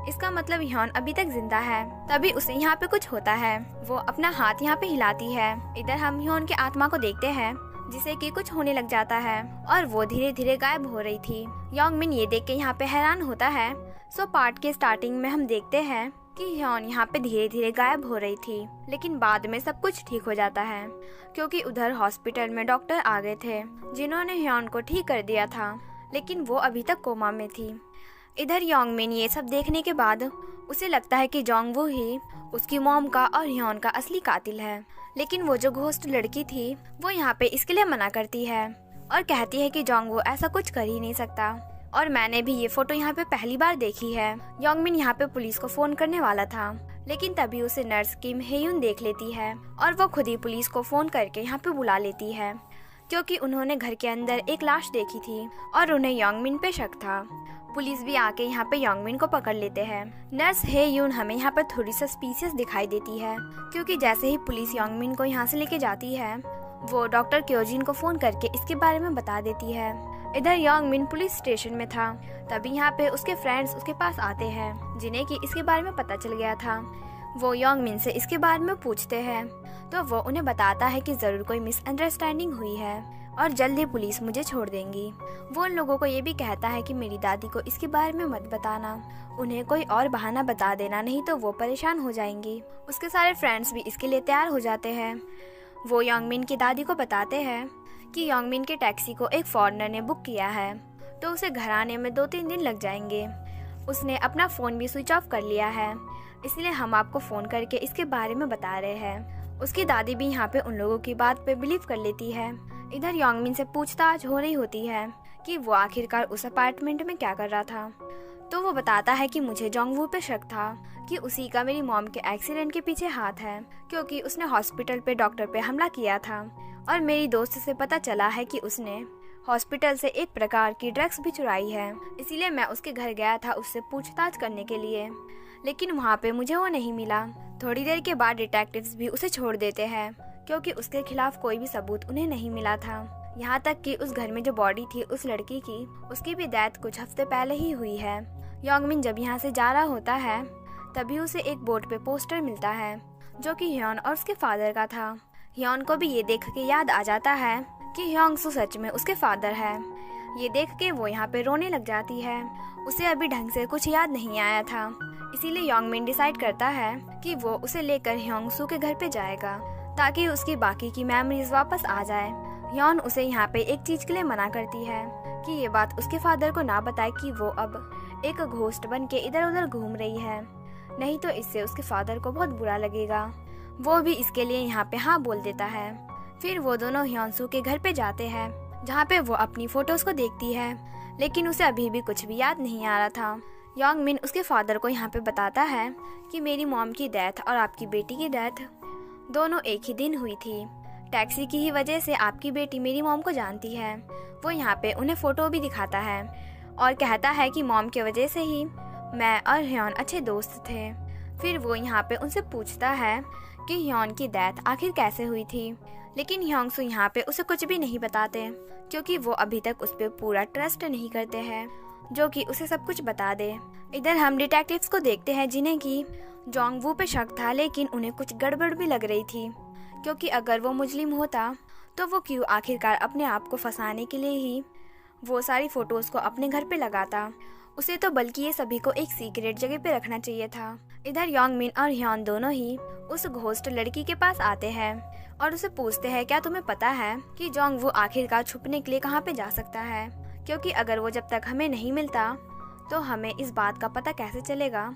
इसका मतलब ह्योन अभी तक जिंदा है। तभी उसे यहाँ पे कुछ होता है। वो अपना हाथ यहाँ पे हिलाती है। इधर हम ह्योन के आत्मा को देखते हैं जिसे कि कुछ होने लग जाता है और वो धीरे धीरे गायब हो रही थी। योंगमिन ये देख के यहाँ पे हैरान होता है। सो पार्ट के स्टार्टिंग में हम देखते हैं कि ह्योन यहाँ पे धीरे धीरे गायब हो रही थी, लेकिन बाद में सब कुछ ठीक हो जाता है क्योंकि उधर हॉस्पिटल में डॉक्टर आ गए थे जिन्होंने ह्योन को ठीक कर दिया था, लेकिन वो अभी तक कोमा में थी। इधर योंगमिन ये सब देखने के बाद उसे लगता है कि जोंगवू ही उसकी मॉम का और ह्योन का असली कातिल है, लेकिन वो जो घोस्ट लड़की थी वो यहाँ पे इसके लिए मना करती है और कहती है कि जोंगवू ऐसा कुछ कर ही नहीं सकता और मैंने भी ये फोटो यहाँ पे पहली बार देखी है। योंगमिन यहाँ पे पुलिस को फोन करने वाला था, लेकिन तभी उसे नर्स किम हेयुन देख लेती है और वो खुद ही पुलिस को फोन करके यहाँ पे बुला लेती है क्योंकि उन्होंने घर के अंदर एक लाश देखी थी और उन्हें योंगमिन पे शक था। पुलिस भी आके यहाँ पे योंगमिन को पकड़ लेते हैं। नर्स हेयुन हमें यहाँ पर थोड़ी सस्पिशियस दिखाई देती है क्योंकि जैसे ही पुलिस योंगमिन को यहाँ से लेके जाती है वो डॉक्टर क्योजिन को फोन करके इसके बारे में बता देती है। इधर योंगमिन पुलिस स्टेशन में था, तभी यहाँ पे उसके फ्रेंड्स उसके पास आते हैं जिन्हें कि इसके बारे में पता चल गया था। वो योंगमिन से इसके बारे में पूछते हैं तो वो उन्हें बताता है कि जरूर कोई मिसअंडरस्टैंडिंग हुई है और जल्द ही पुलिस मुझे छोड़ देंगी। वो उन लोगों को ये भी कहता है कि मेरी दादी को इसके बारे में मत बताना, उन्हें कोई और बहाना बता देना, नहीं तो वो परेशान हो जाएंगी। उसके सारे फ्रेंड्स भी इसके लिए तैयार हो जाते हैं। वो योंगमिन की दादी को बताते हैं कि योंगमिन के टैक्सी को एक फॉरेनर ने बुक किया है तो उसे घर आने में 2-3 दिन लग जाएंगे। उसने अपना फ़ोन भी स्विच ऑफ कर लिया है, इसलिए हम आपको फ़ोन करके इसके बारे में बता रहे हैं। उसकी दादी भी यहाँ पे उन लोगों की बात पे बिलीव कर लेती है। इधर योंगमिन से पूछताछ हो रही होती है कि वो आखिरकार उस अपार्टमेंट में क्या कर रहा था, तो वो बताता है कि मुझे जोंगवू पे शक था कि उसी का मेरी मॉम के एक्सीडेंट के पीछे हाथ है क्योंकि उसने हॉस्पिटल पे डॉक्टर पे हमला किया था और मेरी दोस्त से पता चला है कि उसने हॉस्पिटल से एक प्रकार की ड्रग्स भी चुराई है, इसीलिए मैं उसके घर गया था उससे पूछताछ करने के लिए, लेकिन वहाँ पे मुझे वो नहीं मिला। थोड़ी देर के बाद डिटेक्टिव्स भी उसे छोड़ देते हैं क्योंकि उसके खिलाफ कोई भी सबूत उन्हें नहीं मिला था। यहाँ तक कि उस घर में जो बॉडी थी उस लड़की की, उसकी भी डेथ कुछ हफ्ते पहले ही हुई है। योंगमिन जब यहाँ से जा रहा होता है तभी उसे एक बोर्ड पे पोस्टर मिलता है जो कि ह्योन और उसके फादर का था। ह्योन को भी ये देख के याद आ जाता है कि ह्योंगसू सच में उसके फादर है। ये देख के वो यहाँ पे रोने लग जाती है। उसे अभी ढंग से कुछ याद नहीं आया था, इसीलिए योंगमिन डिसाइड करता है कि वो उसे लेकर ह्योंगसू के घर पे जाएगा ताकि उसकी बाकी की मेमोरीज वापस आ जाए। ह्योन उसे यहाँ पे एक चीज के लिए मना करती है कि ये बात उसके फादर को ना बताए कि वो अब एक घोस्ट बन के इधर उधर घूम रही है, नहीं तो इससे उसके फादर को बहुत बुरा लगेगा। वो भी इसके लिए यहाँ पे हाँ बोल देता है। फिर वो दोनों ह्योंगसू के घर पे जाते हैं जहाँ पे वो अपनी फोटोज को देखती है, लेकिन उसे अभी भी कुछ भी याद नहीं आ रहा था। योंगमिन उसके फादर को यहाँ पे बताता है कि मेरी मॉम की डेथ और आपकी बेटी की डेथ दोनों एक ही दिन हुई थी। टैक्सी की ही वजह से आपकी बेटी मेरी मॉम को जानती है। वो यहाँ पे उन्हें फोटो भी दिखाता है और कहता है कि मॉम की वजह से ही मैं और ह्योन अच्छे दोस्त थे। फिर वो यहाँ पे उनसे पूछता है कि ह्योन की डेथ आखिर कैसे हुई थी, लेकिन ह्योंगसू यहाँ पे उसे कुछ भी नहीं बताते क्योंकि वो अभी तक उस पर पूरा ट्रस्ट नहीं करते हैं जो कि उसे सब कुछ बता दे। इधर हम डिटेक्टिव्स को देखते हैं जिन्हें कि जोंगवू पे शक था, लेकिन उन्हें कुछ गड़बड़ भी लग रही थी क्योंकि अगर वो मुजरिम होता तो वो क्यों आखिरकार अपने आप को फंसाने के लिए ही वो सारी फोटोज को अपने घर पे लगाता। उसे तो बल्कि ये सभी को एक सीक्रेट जगह पे रखना चाहिए था। इधर योंगमिन और ह्योन दोनों ही उस घोस्ट लड़की के पास आते हैं और उसे पूछते हैं क्या तुम्हें पता है कि जोंगवू आखिरकार छुपने के लिए कहाँ पे जा सकता है, क्योंकि अगर वो जब तक हमें नहीं मिलता तो हमें इस बात का पता कैसे चलेगा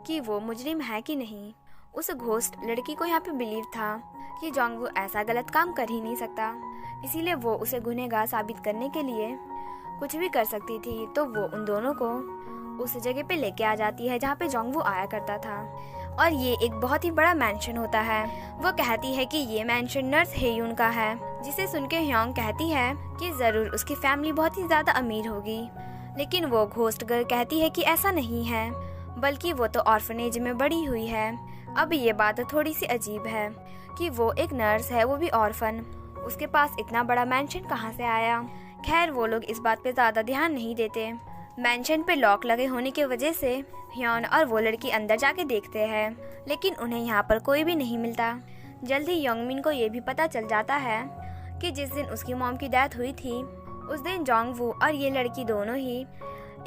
कि वो मुजरिम है कि नहीं। उस घोस्ट लड़की को यहाँ पे बिलीव था कि जोंगवू ऐसा गलत काम कर ही नहीं सकता, इसीलिए वो उसे गुनहगार साबित करने के लिए कुछ भी कर सकती थी। तो वो उन दोनों को उस जगह पे लेके आ जाती है जहाँ पे जोंगवू आया करता था और ये एक बहुत ही बड़ा मैंशन होता है। वो कहती है कि ये मैंशन नर्स हेयुन का है, जिसे सुन के ह्योंग कहती है कि जरूर उसकी फैमिली बहुत ही ज्यादा अमीर होगी, लेकिन वो घोस्ट गर्ल कहती है कि ऐसा नहीं है, बल्कि वो तो ऑर्फनेज में बड़ी हुई है। अब ये बात थोड़ी सी अजीब है कि वो एक नर्स है, वो भी ऑर्फन, उसके पास इतना बड़ा मैंशन कहाँ से आया। खैर वो लोग इस बात पे ज्यादा ध्यान नहीं देते। मैंशन पे लॉक लगे होने की वजह से ह्योन और वो लड़की अंदर जाके देखते हैं, लेकिन उन्हें यहाँ पर कोई भी नहीं मिलता। जल्द ही योंगमिन को ये भी पता चल जाता है कि जिस दिन उसकी मॉम की डेथ हुई थी उस दिन जोंगवू और ये लड़की दोनों ही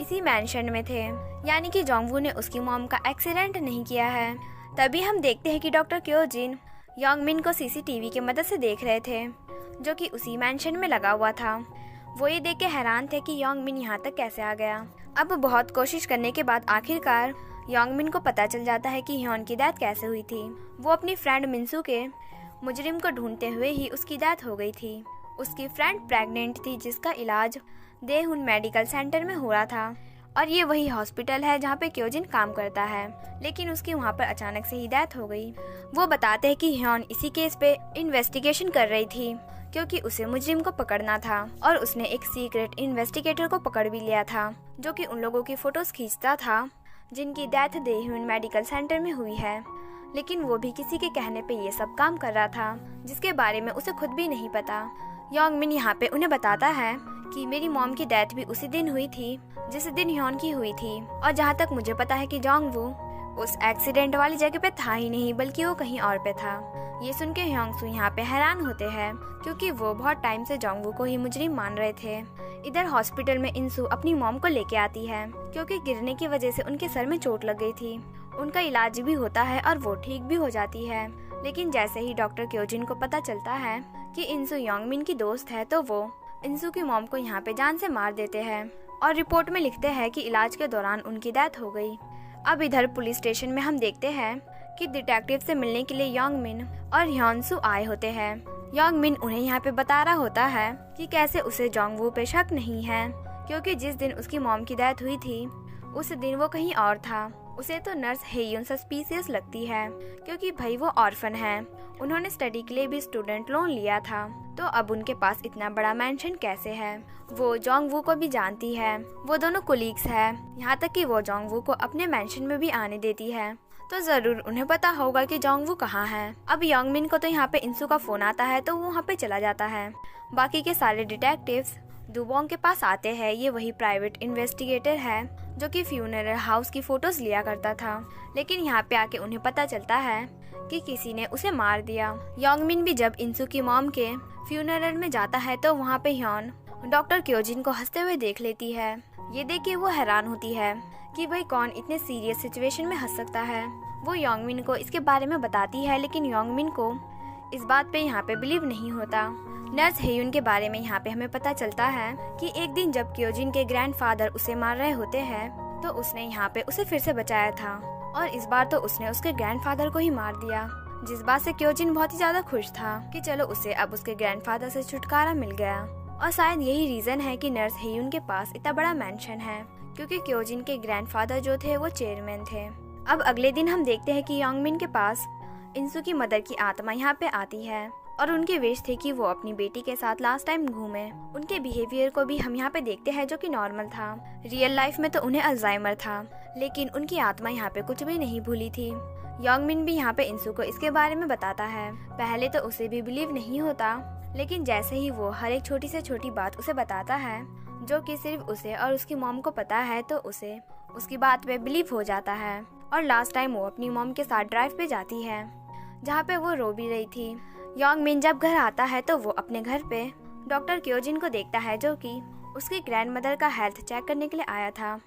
इसी मैंशन में थे, यानी कि जोंगवू ने उसकी मॉम का एक्सीडेंट नहीं किया है। तभी हम देखते हैं कि डॉक्टर क्योजिन योंगमिन को सीसीटीवी की मदद से देख रहे थे जो कि उसी मैंशन में लगा हुआ था। वो ये देख के हैरान थे कि योंगमिन यहाँ तक कैसे आ गया। अब बहुत कोशिश करने के बाद आखिरकार योंगमिन को पता चल जाता है कि ह्योन की डेथ कैसे हुई थी। वो अपनी फ्रेंड मिन्सू के मुजरिम को ढूंढते हुए ही उसकी डेथ हो गई थी। उसकी फ्रेंड प्रेग्नेंट थी जिसका इलाज देहुन मेडिकल सेंटर में हो रहा था और ये वही हॉस्पिटल है जहाँ पे क्योजिन काम करता है, लेकिन उसकी वहाँ पर अचानक से ही डेथ हो गई। वो बताते हैं कि ह्योन इसी केस पे इन्वेस्टिगेशन कर रही थी क्योंकि उसे मुजरिम को पकड़ना था और उसने एक सीक्रेट इन्वेस्टिगेटर को पकड़ भी लिया था जो कि उन लोगों की फोटोज खींचता था जिनकी डेथ देहुन मेडिकल सेंटर में हुई है। लेकिन वो भी किसी के कहने पे ये सब काम कर रहा था जिसके बारे में उसे खुद भी नहीं पता। योंगमिन यहाँ पे उन्हें बताता है कि मेरी मॉम की डेथ भी उसी दिन हुई थी जिस दिन ह्योन की हुई थी, और जहाँ तक मुझे पता है कि जोंगवू उस एक्सीडेंट वाली जगह पे था ही नहीं बल्कि वो कहीं और पे था। ये सुन के ह्योंगसू यहाँ पे हैरान होते हैं क्योंकि वो बहुत टाइम से जोंगवू को ही मुजरिम मान रहे थे। इधर हॉस्पिटल में इंसू अपनी मॉम को लेके आती है क्योंकि गिरने की वजह से उनके सर में चोट लग गई थी। उनका इलाज भी होता है और वो ठीक भी हो जाती है, लेकिन जैसे ही डॉक्टर क्योजिन को पता चलता है कि इंसू योंगमिन की दोस्त है तो वो इंसू की मॉम को यहाँ पे जान से मार देते हैं और रिपोर्ट में लिखते हैं कि इलाज के दौरान उनकी डेथ हो गई। अब इधर पुलिस स्टेशन में हम देखते हैं कि डिटेक्टिव से मिलने के लिए योंगमिन और ह्योनसू आए होते हैं। योंगमिन उन्हें यहाँ पे बता रहा होता है कि कैसे उसे जोंगवू पे शक नहीं है क्योंकि जिस दिन उसकी मॉम की डेथ हुई थी उस दिन वो कहीं और था। उसे तो नर्स हेयुन सस्पिशियस लगती है क्योंकि भाई वो ऑर्फन है, उन्होंने स्टडी के लिए भी स्टूडेंट लोन लिया था, तो अब उनके पास इतना बड़ा मेंशन कैसे है। वो जोंगवू को भी जानती है, वो दोनों कोलीग्स है, यहाँ तक कि वो जोंगवू को अपने मेंशन में भी आने देती है, तो जरूर उन्हें पता होगा कि जोंगवू कहाँ है। अब योंगमिन को तो यहाँ पे इंसू का फोन आता है तो वो वहाँ पे चला जाता है। बाकी के सारे डिटेक्टिव्स दुबोंग के पास आते हैं। ये वही प्राइवेट इन्वेस्टिगेटर है जो कि फ्यूनरल हाउस की फोटोज लिया करता था, लेकिन यहाँ पे आके उन्हें पता चलता है कि किसी ने उसे मार दिया। योंगमिन भी जब इंसू की मॉम के फ्यूनरल में जाता है तो वहाँ पे ह्योन डॉक्टर क्योजिन को हंसते हुए देख लेती है। ये देख के वो हैरान होती है कि भाई कौन इतने सीरियस सिचुएशन में हंस सकता है। वो योंगमिन को इसके बारे में बताती है, लेकिन योंगमिन को इस बात पे यहाँ पे बिलीव नहीं होता। नर्स हेयुन के बारे में यहाँ पे हमें पता चलता है कि एक दिन जब क्योजिन के ग्रैंडफादर उसे मार रहे होते हैं तो उसने यहाँ पे उसे फिर से बचाया था और इस बार तो उसने उसके ग्रैंडफादर को ही मार दिया, जिस बात से क्योजिन बहुत ही ज्यादा खुश था कि चलो उसे अब उसके ग्रैंडफादर से छुटकारा मिल गया। और शायद यही रीजन है कि नर्स हेयुन के पास इतना बड़ा मेंशन है क्योंकि क्योजिन के ग्रैंडफादर जो थे वो चेयरमैन थे। अब अगले दिन हम देखते हैं कि योंगमिन के पास इंसू की मदर की आत्मा यहाँ पे आती है और उनके विश थे कि वो अपनी बेटी के साथ लास्ट टाइम घूमे। उनके बिहेवियर को भी हम यहाँ पे देखते हैं जो कि नॉर्मल था। रियल लाइफ में तो उन्हें अल्जाइमर था, लेकिन उनकी आत्मा यहाँ पे कुछ भी नहीं भूली थी। योंगमिन भी यहाँ पे इंसू को इसके बारे में बताता है। पहले तो उसे भी बिलीव नहीं होता, लेकिन जैसे ही वो हर एक छोटी से छोटी बात उसे बताता है जो कि सिर्फ उसे और उसकी मॉम को पता है, तो उसे उसकी बात पे बिलीव हो जाता है। और लास्ट टाइम वो अपनी मॉम के साथ ड्राइव पे जाती है जहाँ पे वो रो भी रही थी। योंगमिन जब घर आता है तो वो अपने घर पे डॉक्टर क्योजिन को देखता है जो कि उसकी ग्रैंडमदर का हेल्थ चेक करने के लिए आया था।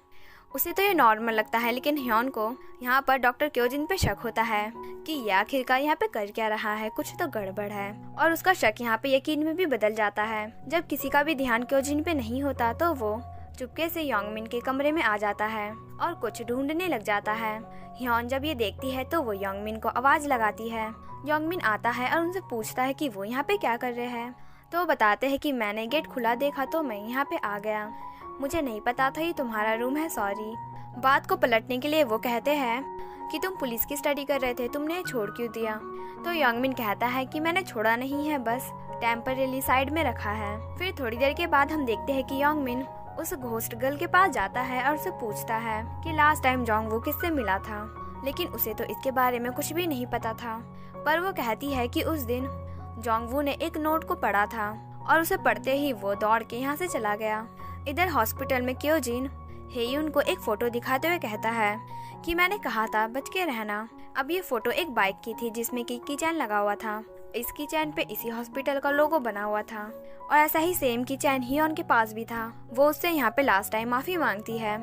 उसे तो ये नॉर्मल लगता है, लेकिन ह्योन को यहाँ पर डॉक्टर क्योजिन पे शक होता है कि ये आखिरकार यहाँ पे कर क्या रहा है, कुछ तो गड़बड़ है। और उसका शक यहाँ पे यकीन में भी बदल जाता है। जब किसी का भी ध्यान क्योजिन पे नहीं होता तो वो चुपके से योंगमिन के कमरे में आ जाता है और कुछ ढूंढने लग जाता है। ह्योन जब ये देखती है तो वो योंगमिन को आवाज लगाती है। योंगमिन आता है और उनसे पूछता है कि वो यहाँ पे क्या कर रहे हैं, तो वो बताते हैं कि मैंने गेट खुला देखा तो मैं यहाँ पे आ गया, मुझे नहीं पता था ये तुम्हारा रूम है, सॉरी। बात को पलटने के लिए वो कहते हैं कि तुम पुलिस की स्टडी कर रहे थे, तुमने छोड़ क्यों दिया। तो योंगमिन कहता है कि मैंने छोड़ा नहीं है, बस टेम्परेरी साइड में रखा है। फिर थोड़ी देर के बाद हम देखते हैं कि योंगमिन उस घोस्ट गर्ल के पास जाता है और उसे पूछता है कि लास्ट टाइम जोंगवू किससे मिला था, लेकिन उसे तो इसके बारे में कुछ भी नहीं पता था। पर वो कहती है कि उस दिन जोंगवू ने एक नोट को पढ़ा था और उसे पढ़ते ही वो दौड़ के यहाँ से चला गया। इधर हॉस्पिटल में क्योजिन हेयुन को एक फोटो दिखाते हुए कहता है कि मैंने कहा था बच के रहना। अब ये फोटो एक बाइक की थी जिसमें की चैन लगा हुआ था इस की चैन पे इसी हॉस्पिटल का लोगो बना हुआ था और ऐसा ही सेम की चैन ह्योन के पास भी था। वो उससे यहाँ पे लास्ट टाइम माफी मांगती है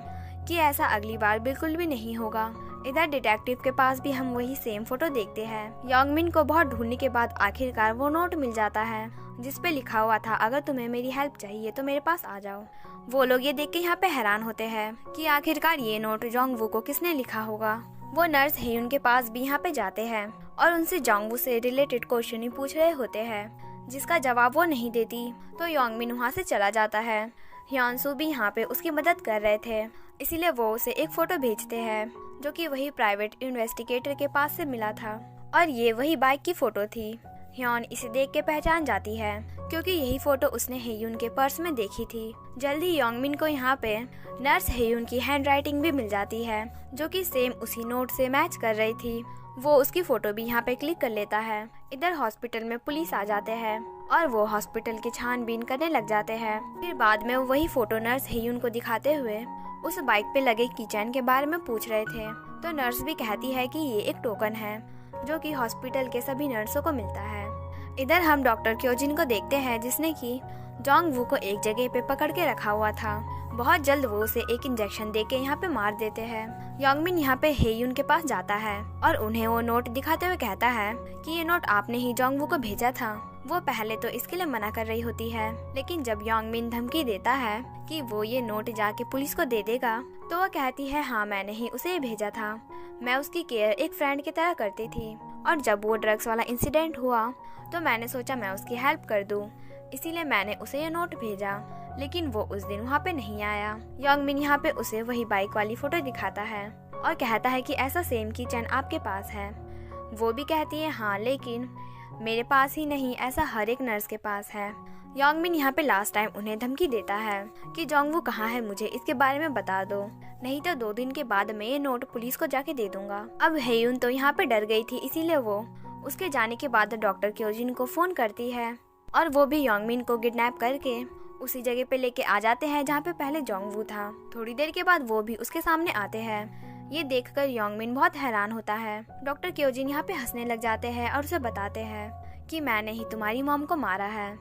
कि ऐसा अगली बार बिल्कुल भी नहीं होगा। इधर डिटेक्टिव के पास भी हम वही सेम फोटो देखते हैं। योंगमिन को बहुत ढूंढने के बाद आखिरकार वो नोट मिल जाता है जिसपे लिखा हुआ था, अगर तुम्हें मेरी हेल्प चाहिए तो मेरे पास आ जाओ। वो लोग ये देख के यहाँ पे हैरान होते हैं कि आखिरकार ये नोट जोंगवू को किसने लिखा होगा। वो नर्स हेयुन के पास भी यहाँ पे जाते हैं और उनसे जोंगवू से रिलेटेड क्वेश्चन ही पूछ रहे होते हैं, जिसका जवाब वो नहीं देती तो योंगमिन वहाँ से चला जाता है। ह्योनसू भी यहाँ पे उसकी मदद कर रहे थे, इसीलिए वो उसे एक फोटो भेजते हैं जो कि वही प्राइवेट इन्वेस्टिगेटर के पास से मिला था और ये वही बाइक की फोटो थी। ह्योन इसे देख के पहचान जाती है क्योंकि यही फोटो उसने हेयुन के पर्स में देखी थी। जल्दी योंगमिन को यहाँ पे नर्स हेयुन की हैंडराइटिंग भी मिल जाती है जो कि सेम उसी नोट से मैच कर रही थी। वो उसकी फोटो भी यहाँ पे क्लिक कर लेता है। इधर हॉस्पिटल में पुलिस आ जाते हैं और वो हॉस्पिटल की छानबीन करने लग जाते हैं। फिर बाद में वही फोटो नर्स हेयुन को दिखाते हुए उस बाइक पे लगे कीचेन के बारे में पूछ रहे थे तो नर्स भी कहती है कि ये एक टोकन है जो कि हॉस्पिटल के सभी नर्सों को मिलता है। इधर हम डॉक्टर क्योजिन को देखते हैं जिसने कि जोंगवू को एक जगह पे पकड़ के रखा हुआ था। बहुत जल्द वो उसे एक इंजेक्शन देके यहाँ पे मार देते हैं। योंगमिन यहाँ पे हेयुन के पास जाता है और उन्हें वो नोट दिखाते हुए कहता है कि ये नोट आपने ही जोंगवू को भेजा था। वो पहले तो इसके लिए मना कर रही होती है, लेकिन जब योंगमिन धमकी देता है कि वो ये नोट जाके पुलिस को दे देगा तो वो कहती है हाँ मैंने ही उसे भेजा था, मैं उसकी केयर एक फ्रेंड की तरह करती थी और जब वो ड्रग्स वाला इंसिडेंट हुआ तो मैंने सोचा मैं उसकी हेल्प कर दूं, इसीलिए मैंने उसे ये नोट भेजा, लेकिन वो उस दिन वहाँ पे नहीं आया। योंगमिन यहाँ पे उसे वही बाइक वाली फोटो दिखाता है और कहता है कि ऐसा सेम की चैन आपके पास है। वो भी कहती है हाँ, लेकिन मेरे पास ही नहीं, ऐसा हर एक नर्स के पास है। योंगमिन यहाँ पे लास्ट टाइम उन्हें धमकी देता है कि जोंगवू कहाँ है, मुझे इसके बारे में बता दो, नहीं तो 2 दिन के बाद मैं ये नोट पुलिस को जाके दे दूंगा। अब हेयुन तो यहाँ पे डर गई थी, इसीलिए वो उसके जाने के बाद डॉक्टर क्योजिन को फोन करती है और वो भी योंगमिन को किडनैप करके उसी जगह पे लेके आ जाते हैं जहाँ पे पहले जोंगवू था। थोड़ी देर के बाद वो भी उसके सामने आते हैं। ये देखकर योंगमिन बहुत हैरान होता है। डॉक्टर क्योजिन यहाँ पे हंसने लग जाते हैं और उसे बताते हैं कि मैंने ही तुम्हारी मॉम को मारा है।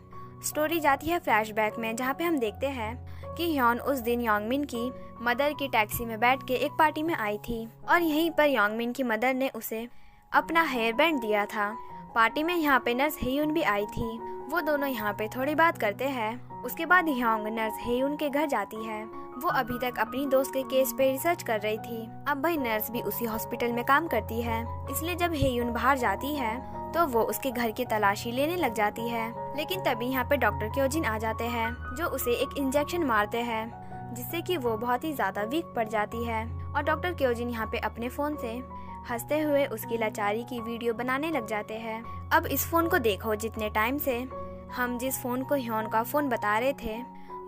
स्टोरी जाती है फ्लैशबैक में जहाँ पे हम देखते हैं कि ह्योन उस दिन योंगमिन की मदर की टैक्सी में बैठ के एक पार्टी में आई थी और यहीं पर योंगमिन की मदर ने उसे अपना हेयर बैंड दिया था। पार्टी में यहाँ पे नर्स हेयुन भी आई थी। वो दोनों यहाँ पे थोड़ी बात करते हैं। उसके बाद ह्योंग नर्स हेयुन के घर जाती है। वो अभी तक अपनी दोस्त के केस पे रिसर्च कर रही थी। अब भाई नर्स भी उसी हॉस्पिटल में काम करती है, इसलिए जब हेयुन बाहर जाती है तो वो उसके घर की तलाशी लेने लग जाती है। लेकिन तभी यहाँ पे डॉक्टर क्योजिन आ जाते हैं जो उसे एक इंजेक्शन मारते हैं जिससे कि वो बहुत ही ज्यादा वीक पड़ जाती है। और डॉक्टर क्योजिन यहाँ पे अपने फोन से हंसते हुए उसकी लाचारी की वीडियो बनाने लग जाते हैं। अब इस फोन को देखो, जितने टाइम से हम जिस फोन को ह्योन का फोन बता रहे थे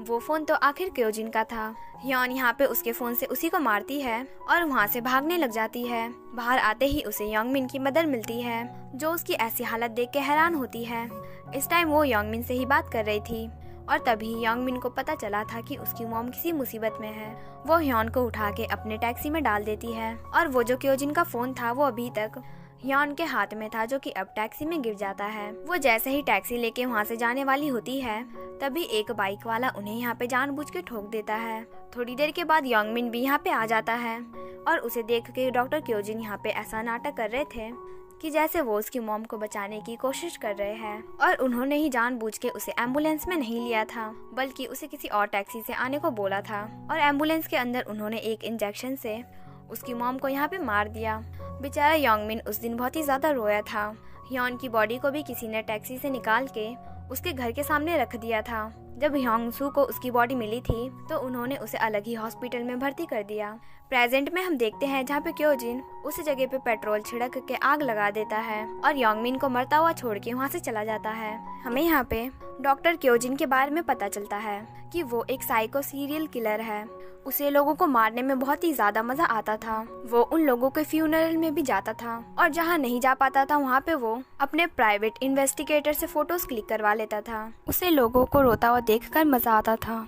वो फोन तो आखिर क्योजिन का था। ह्योन यहाँ पे उसके फोन से उसी को मारती है और वहाँ से भागने लग जाती है। बाहर आते ही उसे योंगमिन की मदर मिलती है जो उसकी ऐसी हालत देख के हैरान होती है। इस टाइम वो योंगमिन से ही बात कर रही थी और तभी योंगमिन को पता चला था कि उसकी मॉम किसी मुसीबत में है। वो ह्योन को उठा के अपने टैक्सी में डाल देती है और वो जो क्योजिन का फोन था वो अभी तक ह्योन के हाथ में था जो कि अब टैक्सी में गिर जाता है। वो जैसे ही टैक्सी लेके वहाँ से जाने वाली होती है तभी एक बाइक वाला उन्हें यहाँ पे जानबूझ के ठोक देता है। थोड़ी देर के बाद योंगमिन भी यहाँ पे आ जाता है और उसे देख के डॉक्टर क्योजिन यहाँ पे ऐसा नाटक कर रहे थे कि जैसे वो उसकी मॉम को बचाने की कोशिश कर रहे हैं और उन्होंने ही जानबूझ के उसे एम्बुलेंस में नहीं लिया था बल्कि उसे किसी और टैक्सी से आने को बोला था और एम्बुलेंस के अंदर उन्होंने एक इंजेक्शन से उसकी मॉम को यहाँ पे मार दिया। बेचारा योंगमिन उस दिन बहुत ही ज्यादा रोया था। ह्योन की बॉडी को भी किसी ने टैक्सी से निकाल के उसके घर के सामने रख दिया था। जब ह्योंगसू को उसकी बॉडी मिली थी तो उन्होंने उसे अलग ही हॉस्पिटल में भर्ती कर दिया। प्रेजेंट में हम देखते हैं जहाँ पे क्योजिन उस जगह पे पेट्रोल छिड़क के आग लगा देता है और योंगमिन को मरता हुआ छोड़ के वहाँ से चला जाता है। हमें यहाँ पे डॉक्टर क्योजिन के बारे में पता चलता है कि वो एक साइको सीरियल किलर है। उसे लोगों को मारने में बहुत ही ज्यादा मजा आता था। वो उन लोगों के फ्यूनरल में भी जाता था और जहाँ नहीं जा पाता था वहाँ पे वो अपने प्राइवेट इन्वेस्टिगेटर से फोटोज क्लिक करवा लेता था। उसे लोगों को रोता हुआ देखकर मजा आता था।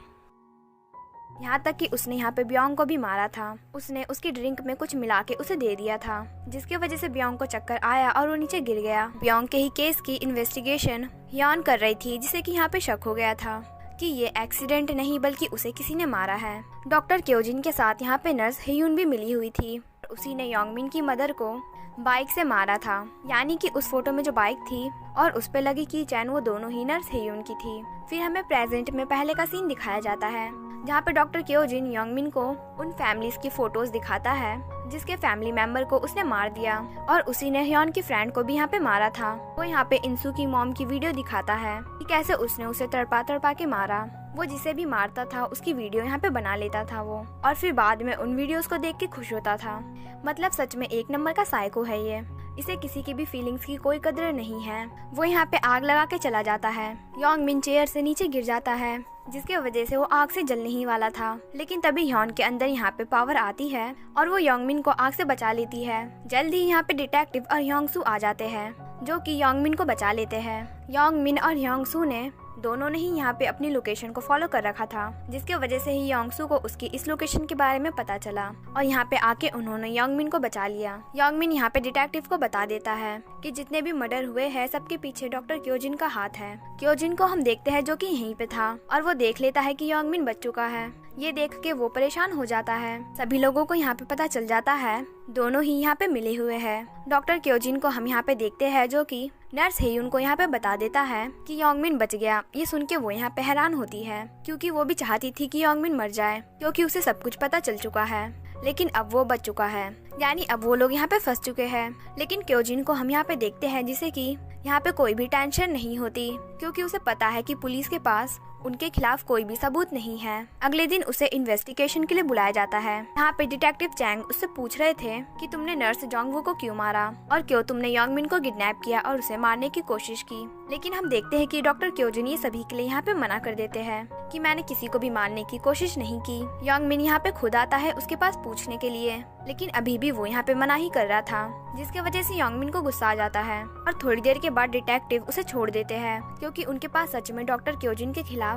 यहाँ तक कि उसने यहाँ पे ब्योंग को भी मारा था। उसने उसकी ड्रिंक में कुछ मिला के उसे दे दिया था, जिसकी वजह से ब्योंग को चक्कर आया और वो नीचे गिर गया। ब्योंग के ही केस की इन्वेस्टिगेशन ह्योन कर रही थी, जिसे कि यहाँ पे शक हो गया था कि ये एक्सीडेंट नहीं बल्कि उसे किसी ने मारा है। डॉक्टर क्योजिन के साथ यहाँ पे नर्स हेयून भी मिली हुई थी। उसी ने योंगमिन की मदर को बाइक से मारा था, यानी कि उस फोटो में जो बाइक थी और उस पे लगी की चैन वो दोनों ही नर्स हेयून की थी। फिर हमें प्रेजेंट में पहले का सीन दिखाया जाता है, जहाँ पे डॉक्टर क्योजिन योंगमिन को उन फैमिलीज की फोटोज दिखाता है जिसके फैमिली मेंबर को उसने मार दिया, और उसी ने ह्योन की फ्रेंड को भी यहाँ पे मारा था। वो यहाँ पे इंसू की मॉम की वीडियो दिखाता है कि कैसे उसने उसे तड़पा तड़पा के मारा। वो जिसे भी मारता था उसकी वीडियो यहाँ पे बना लेता था वो, और फिर बाद में उन वीडियोस को देख के खुश होता था। मतलब सच में एक नंबर का साइको है ये। इसे किसी की भी फीलिंग्स की कोई कदर नहीं है। वो यहाँ पे आग लगा के चला जाता है। योंगमिन चेयर से नीचे गिर जाता है, जिसके वजह से वो आग से जलने ही वाला था, लेकिन तभी ह्योन के अंदर यहाँ पे पावर आती है और वो योंगमिन को आग से बचा लेती है। जल्द ही यहाँ पे डिटेक्टिव और ह्योंगसू आ जाते हैं, जो कि योंगमिन को बचा लेते हैं। योंगमिन और ह्योंगसू ने दोनों ने ही यहाँ पे अपनी लोकेशन को फॉलो कर रखा था, जिसके वजह से ही योंगसू को उसकी इस लोकेशन के बारे में पता चला और यहाँ पे आके उन्होंने योंगमिन को बचा लिया। योंगमिन यहाँ पे डिटेक्टिव को बता देता है कि जितने भी मर्डर हुए हैं सबके पीछे डॉक्टर क्योजिन का हाथ है। क्योजिन को हम देखते हैं जो कि यहीं पे था, और वो देख लेता है कि योंगमिन बच चुका है। ये देख के वो परेशान हो जाता है। सभी लोगों को यहाँ पे पता चल जाता है दोनों ही यहाँ पे मिले हुए हैं। डॉक्टर क्योजिन को हम यहाँ पे देखते हैं जो कि नर्स हेयुन को यहाँ पे बता देता है कि योंगमिन बच गया। ये सुन के वो यहाँ पे हैरान होती है, क्योंकि वो भी चाहती थी कि योंगमिन मर जाए, क्योंकि उसे सब कुछ पता चल चुका है। लेकिन अब वो बच चुका है, यानी अब वो लोग यहाँ पे फंस चुके हैं। लेकिन क्योजिन को हम यहाँ पे देखते हैं जिसे कि यहाँ पे कोई भी टेंशन नहीं होती, क्योंकि उसे पता है कि पुलिस के पास उनके खिलाफ कोई भी सबूत नहीं है। अगले दिन उसे इन्वेस्टिगेशन के लिए बुलाया जाता है। यहाँ पे डिटेक्टिव चैंग उससे पूछ रहे थे कि तुमने नर्स जोंगवू को क्यों मारा और क्यों तुमने योंगमिन को किडनैप किया और उसे मारने की कोशिश की। लेकिन हम देखते हैं कि डॉक्टर क्योजिन ये सभी के लिए यहाँ पे मना कर देते हैं कि मैंने किसी को भी मारने की कोशिश नहीं की। योंगमिन यहाँ पे खुद आता है उसके पास पूछने के लिए, लेकिन अभी भी वो यहाँ पे मना ही कर रहा था, जिसके वजह से योंगमिन को गुस्सा आ जाता है और थोड़ी देर के बाद डिटेक्टिव उसे छोड़ देते हैं, क्योंकि उनके पास सच में डॉक्टर क्योजिन के खिलाफ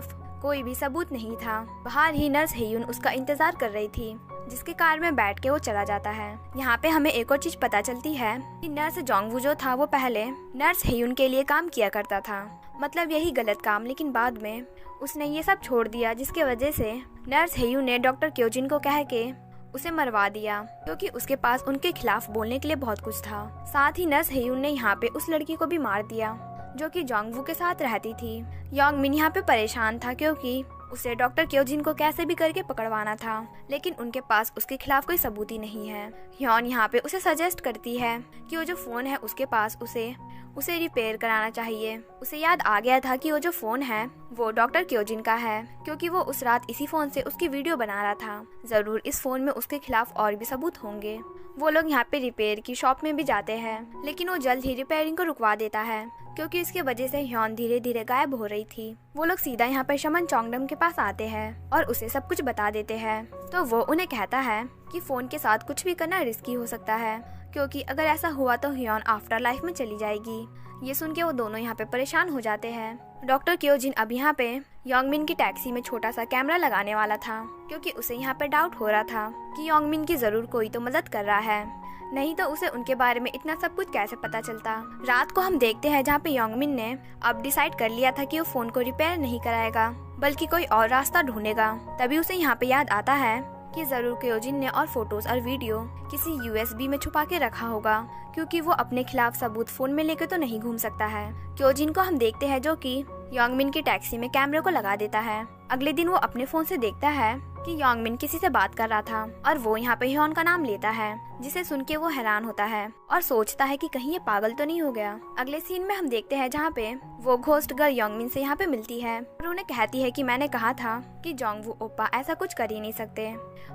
कोई भी सबूत नहीं था। बाहर ही नर्स हेयुन उसका इंतजार कर रही थी, जिसके कार में बैठ के वो चला जाता है। यहाँ पे हमें एक और चीज पता चलती है कि नर्स जोंगवू जो था वो पहले नर्स हेयुन के लिए काम किया करता था, मतलब यही गलत काम, लेकिन बाद में उसने ये सब छोड़ दिया, जिसके वजह से नर्स हेयुन ने डॉक्टर क्योजिन को कह के उसे मरवा दिया, क्योंकि उसके पास उनके खिलाफ बोलने के लिए बहुत कुछ था। साथ ही नर्स हेयुन ने यहाँ पे उस लड़की को भी मार दिया जो कि जोंगवू के साथ रहती थी। योंगमिन यहाँ पे परेशान था, क्योंकि उसे डॉक्टर क्योजिन को कैसे भी करके पकड़वाना था, लेकिन उनके पास उसके खिलाफ कोई सबूत ही नहीं है। ह्योन यहाँ पे उसे सजेस्ट करती है कि वो जो फोन है उसके पास उसे रिपेयर कराना चाहिए। उसे याद आ गया था कि वो जो फोन है वो डॉक्टर क्योजिन का है, क्योंकि वो उस रात इसी फोन से उसकी वीडियो बना रहा था। जरूर इस फोन में उसके खिलाफ और भी सबूत होंगे। वो लोग यहाँ पे रिपेयर की शॉप में भी जाते हैं, लेकिन वो जल्द ही रिपेयरिंग को रुकवा देता है, क्योंकि इसके वजह से ह्योन धीरे धीरे गायब हो रही थी। वो लोग सीधा यहाँ पर शमन चोंगडम के पास आते हैं और उसे सब कुछ बता देते हैं। तो वो उन्हें कहता है कि फोन के साथ कुछ भी करना रिस्की हो सकता है, क्योंकि अगर ऐसा हुआ तो ह्योन आफ्टर लाइफ में चली जाएगी। ये सुन के वो दोनों यहाँ पे परेशान हो जाते हैं। डॉक्टर क्योजिन अब यहाँ पे योंगमिन की टैक्सी में छोटा सा कैमरा लगाने वाला था, क्योंकि उसे यहाँ पे डाउट हो रहा था कि योंगमिन की जरूर कोई तो मदद कर रहा है, नहीं तो उसे उनके बारे में इतना सब कुछ कैसे पता चलता। रात को हम देखते हैं जहाँ पे योंगमिन ने अब डिसाइड कर लिया था कि वो फोन को रिपेयर नहीं कराएगा, बल्कि कोई और रास्ता ढूंढेगा। तभी उसे यहाँ पे याद आता है कि जरूर क्योजिन ने और फोटोज और वीडियो किसी USB में छुपा के रखा होगा, क्योंकि वो अपने खिलाफ सबूत फोन में लेके तो नहीं घूम सकता है। क्योजिन को हम देखते हैं जो कि योंगमिन की टैक्सी में कैमरे को लगा देता है। अगले दिन वो अपने फोन से देखता है कि योंगमिन किसी से बात कर रहा था और वो यहाँ पे ह्योन का नाम लेता है, जिसे सुन के वो हैरान होता है और सोचता है कि कहीं ये पागल तो नहीं हो गया। अगले सीन में हम देखते हैं जहाँ पे वो घोस्ट गर्ल योंगमिन से यहाँ पे मिलती है और उन्हें कहती है कि मैंने कहा था कि जोंगवू ओप्पा ऐसा कुछ कर ही नहीं सकते,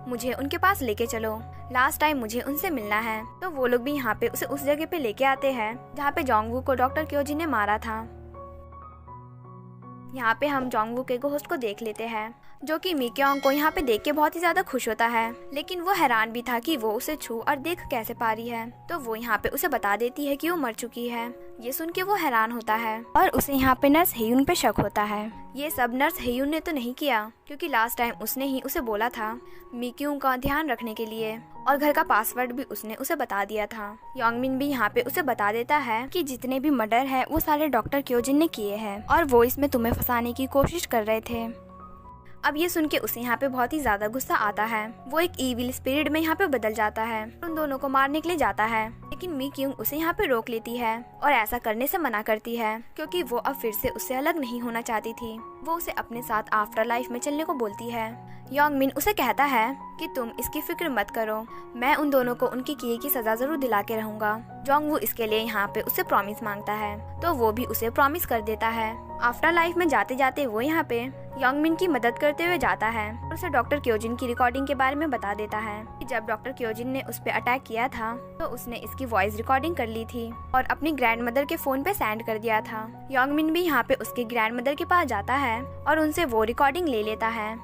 मुझे उनके पास लेके चलो, लास्ट टाइम मुझे उनसे मिलना है। तो वो लोग भी यहाँ पे उसे उस जगह पे लेके आते हैं जहाँ पे जोंगवू को डॉक्टर क्योजिन ने मारा था। यहाँ पे हम जोंगवू के घोस्ट को देख लेते हैं। जो कि मी क्योंग को यहाँ पे देख के बहुत ही ज्यादा खुश होता है, लेकिन वो हैरान भी था कि वो उसे छू और देख कैसे पा रही है। तो वो यहाँ पे उसे बता देती है कि वो मर चुकी है। ये सुन के वो हैरान होता है और उसे यहाँ पे नर्स हेयुन पे शक होता है। ये सब नर्स हेयुन ने तो नहीं किया, क्योंकि लास्ट टाइम उसने ही उसे बोला था मी क्योंग का ध्यान रखने के लिए, और घर का पासवर्ड भी उसने उसे बता दिया था। योंगमिन भी यहाँ पे उसे बता देता है कि जितने भी मर्डर है वो सारे डॉक्टर क्योजिन ने किए हैं और वो इसमें तुम्हें फंसाने की कोशिश कर रहे थे। अब ये सुन के उसे यहाँ पे बहुत ही ज्यादा गुस्सा आता है। वो एक ईविल स्पिरिट में यहाँ पे बदल जाता है, उन दोनों को मारने के लिए जाता है, लेकिन मी क्योंग उसे यहाँ पे रोक लेती है और ऐसा करने से मना करती है, क्योंकि वो अब फिर से उससे अलग नहीं होना चाहती थी। वो उसे अपने साथ आफ्टर लाइफ में चलने को बोलती है। योंगमिन उसे कहता है कि तुम इसकी फिक्र मत करो, मैं उन दोनों को उनकी किए की सजा जरूर दिला के रहूंगा। जोंगवू इसके लिए यहाँ पे उससे प्रॉमिस मांगता है, तो वो भी उसे प्रॉमिस कर देता है। आफ्टर लाइफ में जाते जाते वो यहाँ पे योंगमिन की मदद करते हुए जाता है और उसे डॉक्टर क्योजिन की रिकॉर्डिंग के बारे में बता देता है कि जब डॉक्टर क्योजिन ने उस पे अटैक किया था तो उसने इसकी वॉइस रिकॉर्डिंग कर ली थी और अपनी ग्रैंड मदर के फोन पे सेंड कर दिया था। योंगमिन भी यहाँ पे उसके ग्रैंड मदर के पास जाता है और उनसे वो रिकॉर्डिंग ले लेता है।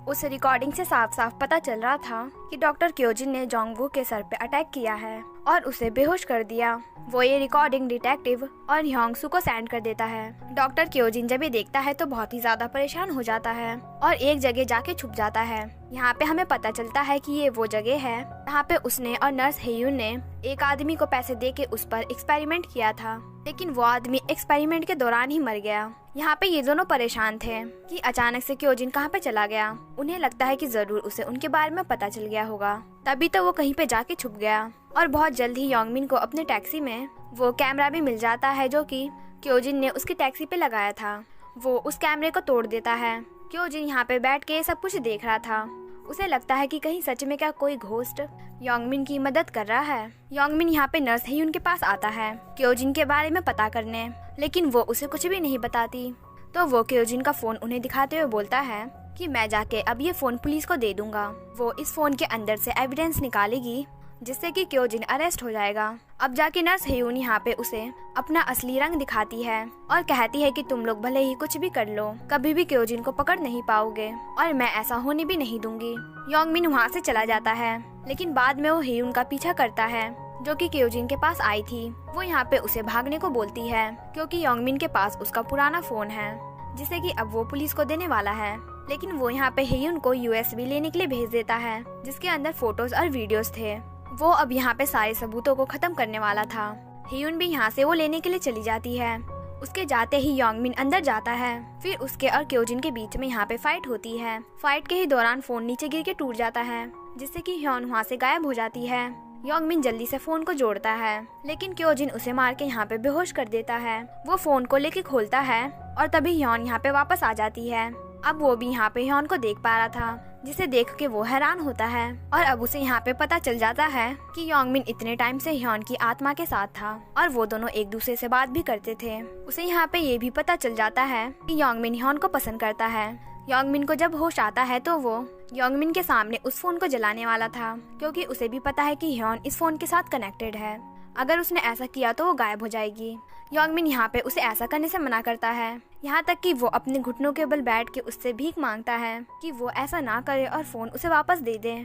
उस रिकॉर्डिंग से साफ साफ पता चल रहा था कि डॉक्टर क्योजिन ने जोंगवू के सर पे अटैक किया है और उसे बेहोश कर दिया। वो ये रिकॉर्डिंग डिटेक्टिव और ह्योंगसू को सेंड कर देता है। डॉक्टर क्योजिन जब ये देखता है तो बहुत ही ज्यादा परेशान हो जाता है और एक जगह जाके छुप जाता है। यहाँ पे हमें पता चलता है कि ये वो जगह है जहाँ पे उसने और नर्स हेयुन ने एक आदमी को पैसे दे के उस पर एक्सपेरिमेंट किया था, लेकिन वो आदमी एक्सपेरिमेंट के दौरान ही मर गया। यहाँ पे ये दोनों परेशान थे कि अचानक से क्योजिन कहाँ पे चला गया। उन्हें लगता है कि जरूर उसे उनके बारे में पता चल गया होगा, तभी तो वो कहीं पे जाके छुप गया। और बहुत जल्द ही योंगमिन को अपने टैक्सी में वो कैमरा भी मिल जाता है जो कि क्योजिन ने उसकी टैक्सी पे लगाया था। वो उस कैमरे को तोड़ देता है। क्योजिन यहाँ पे बैठ के सब कुछ देख रहा था। उसे लगता है कि कहीं सच में क्या कोई घोस्ट योंगमिन की मदद कर रहा है। योंगमिन यहाँ पे नर्स हेयुन के पास आता है क्योजिन के बारे में पता करने, लेकिन वो उसे कुछ भी नहीं बताती। तो वो क्योजिन का फोन उन्हें दिखाते हुए बोलता है कि मैं जाके अब ये फोन पुलिस को दे दूंगा। वो इस फोन के अंदर से एविडेंस निकालेगी जिससे कि क्योजिन अरेस्ट हो जाएगा। अब जाके नर्स हेयुन यहाँ पे उसे अपना असली रंग दिखाती है और कहती है कि तुम लोग भले ही कुछ भी कर लो, कभी भी क्योजिन को पकड़ नहीं पाओगे और मैं ऐसा होने भी नहीं दूंगी। योंगमिन वहाँ से चला जाता है, लेकिन बाद में वो हेयुन का पीछा करता है जो कि क्योजिन के पास आई थी। वो यहाँ पे उसे भागने को बोलती है क्योंकि योंगमिन के पास उसका पुराना फोन है जिसे कि अब वो पुलिस को देने वाला है। लेकिन वो यहाँ पे हेयुन को यूएसबी लेने के लिए भेज देता है जिसके अंदर फोटोज और वीडियोस थे। वो अब यहाँ पे सारे सबूतों को खत्म करने वाला था। हेयुन भी यहाँ से वो लेने के लिए चली जाती है। उसके जाते ही योंगमिन अंदर जाता है। फिर उसके और क्योजिन के बीच में यहाँ पे फाइट होती है। फाइट के ही दौरान फोन नीचे गिर के टूट जाता है जिससे कि ह्योन वहाँ से गायब हो जाती है। योंगमिन जल्दी से फोन को जोड़ता है, लेकिन क्योजिन उसे मार के यहाँ पे बेहोश कर देता है। वो फोन को लेके खोलता है और तभी ह्योन यहाँ पे वापस आ जाती है। अब वो भी यहाँ पे ह्योन को देख पा रहा था, जिसे देख के वो हैरान होता है और अब उसे यहाँ पे पता चल जाता है कि योंगमिन इतने टाइम से ह्योन की आत्मा के साथ था और वो दोनों एक दूसरे से बात भी करते थे। उसे यहाँ पे ये भी पता चल जाता है कि योंगमिन ह्योन को पसंद करता है। योंगमिन को जब होश आता है तो वो योंगमिन के सामने उस फोन को जलाने वाला था, क्योंकि उसे भी पता है कि ह्योन इस फोन के साथ कनेक्टेड है। अगर उसने ऐसा किया तो वो गायब हो जाएगी। योंगमिन यहाँ पे उसे ऐसा करने से मना करता है, यहाँ तक कि वो अपने घुटनों के बल बैठ के उससे भीख मांगता है कि वो ऐसा ना करे और फोन उसे वापस दे दे।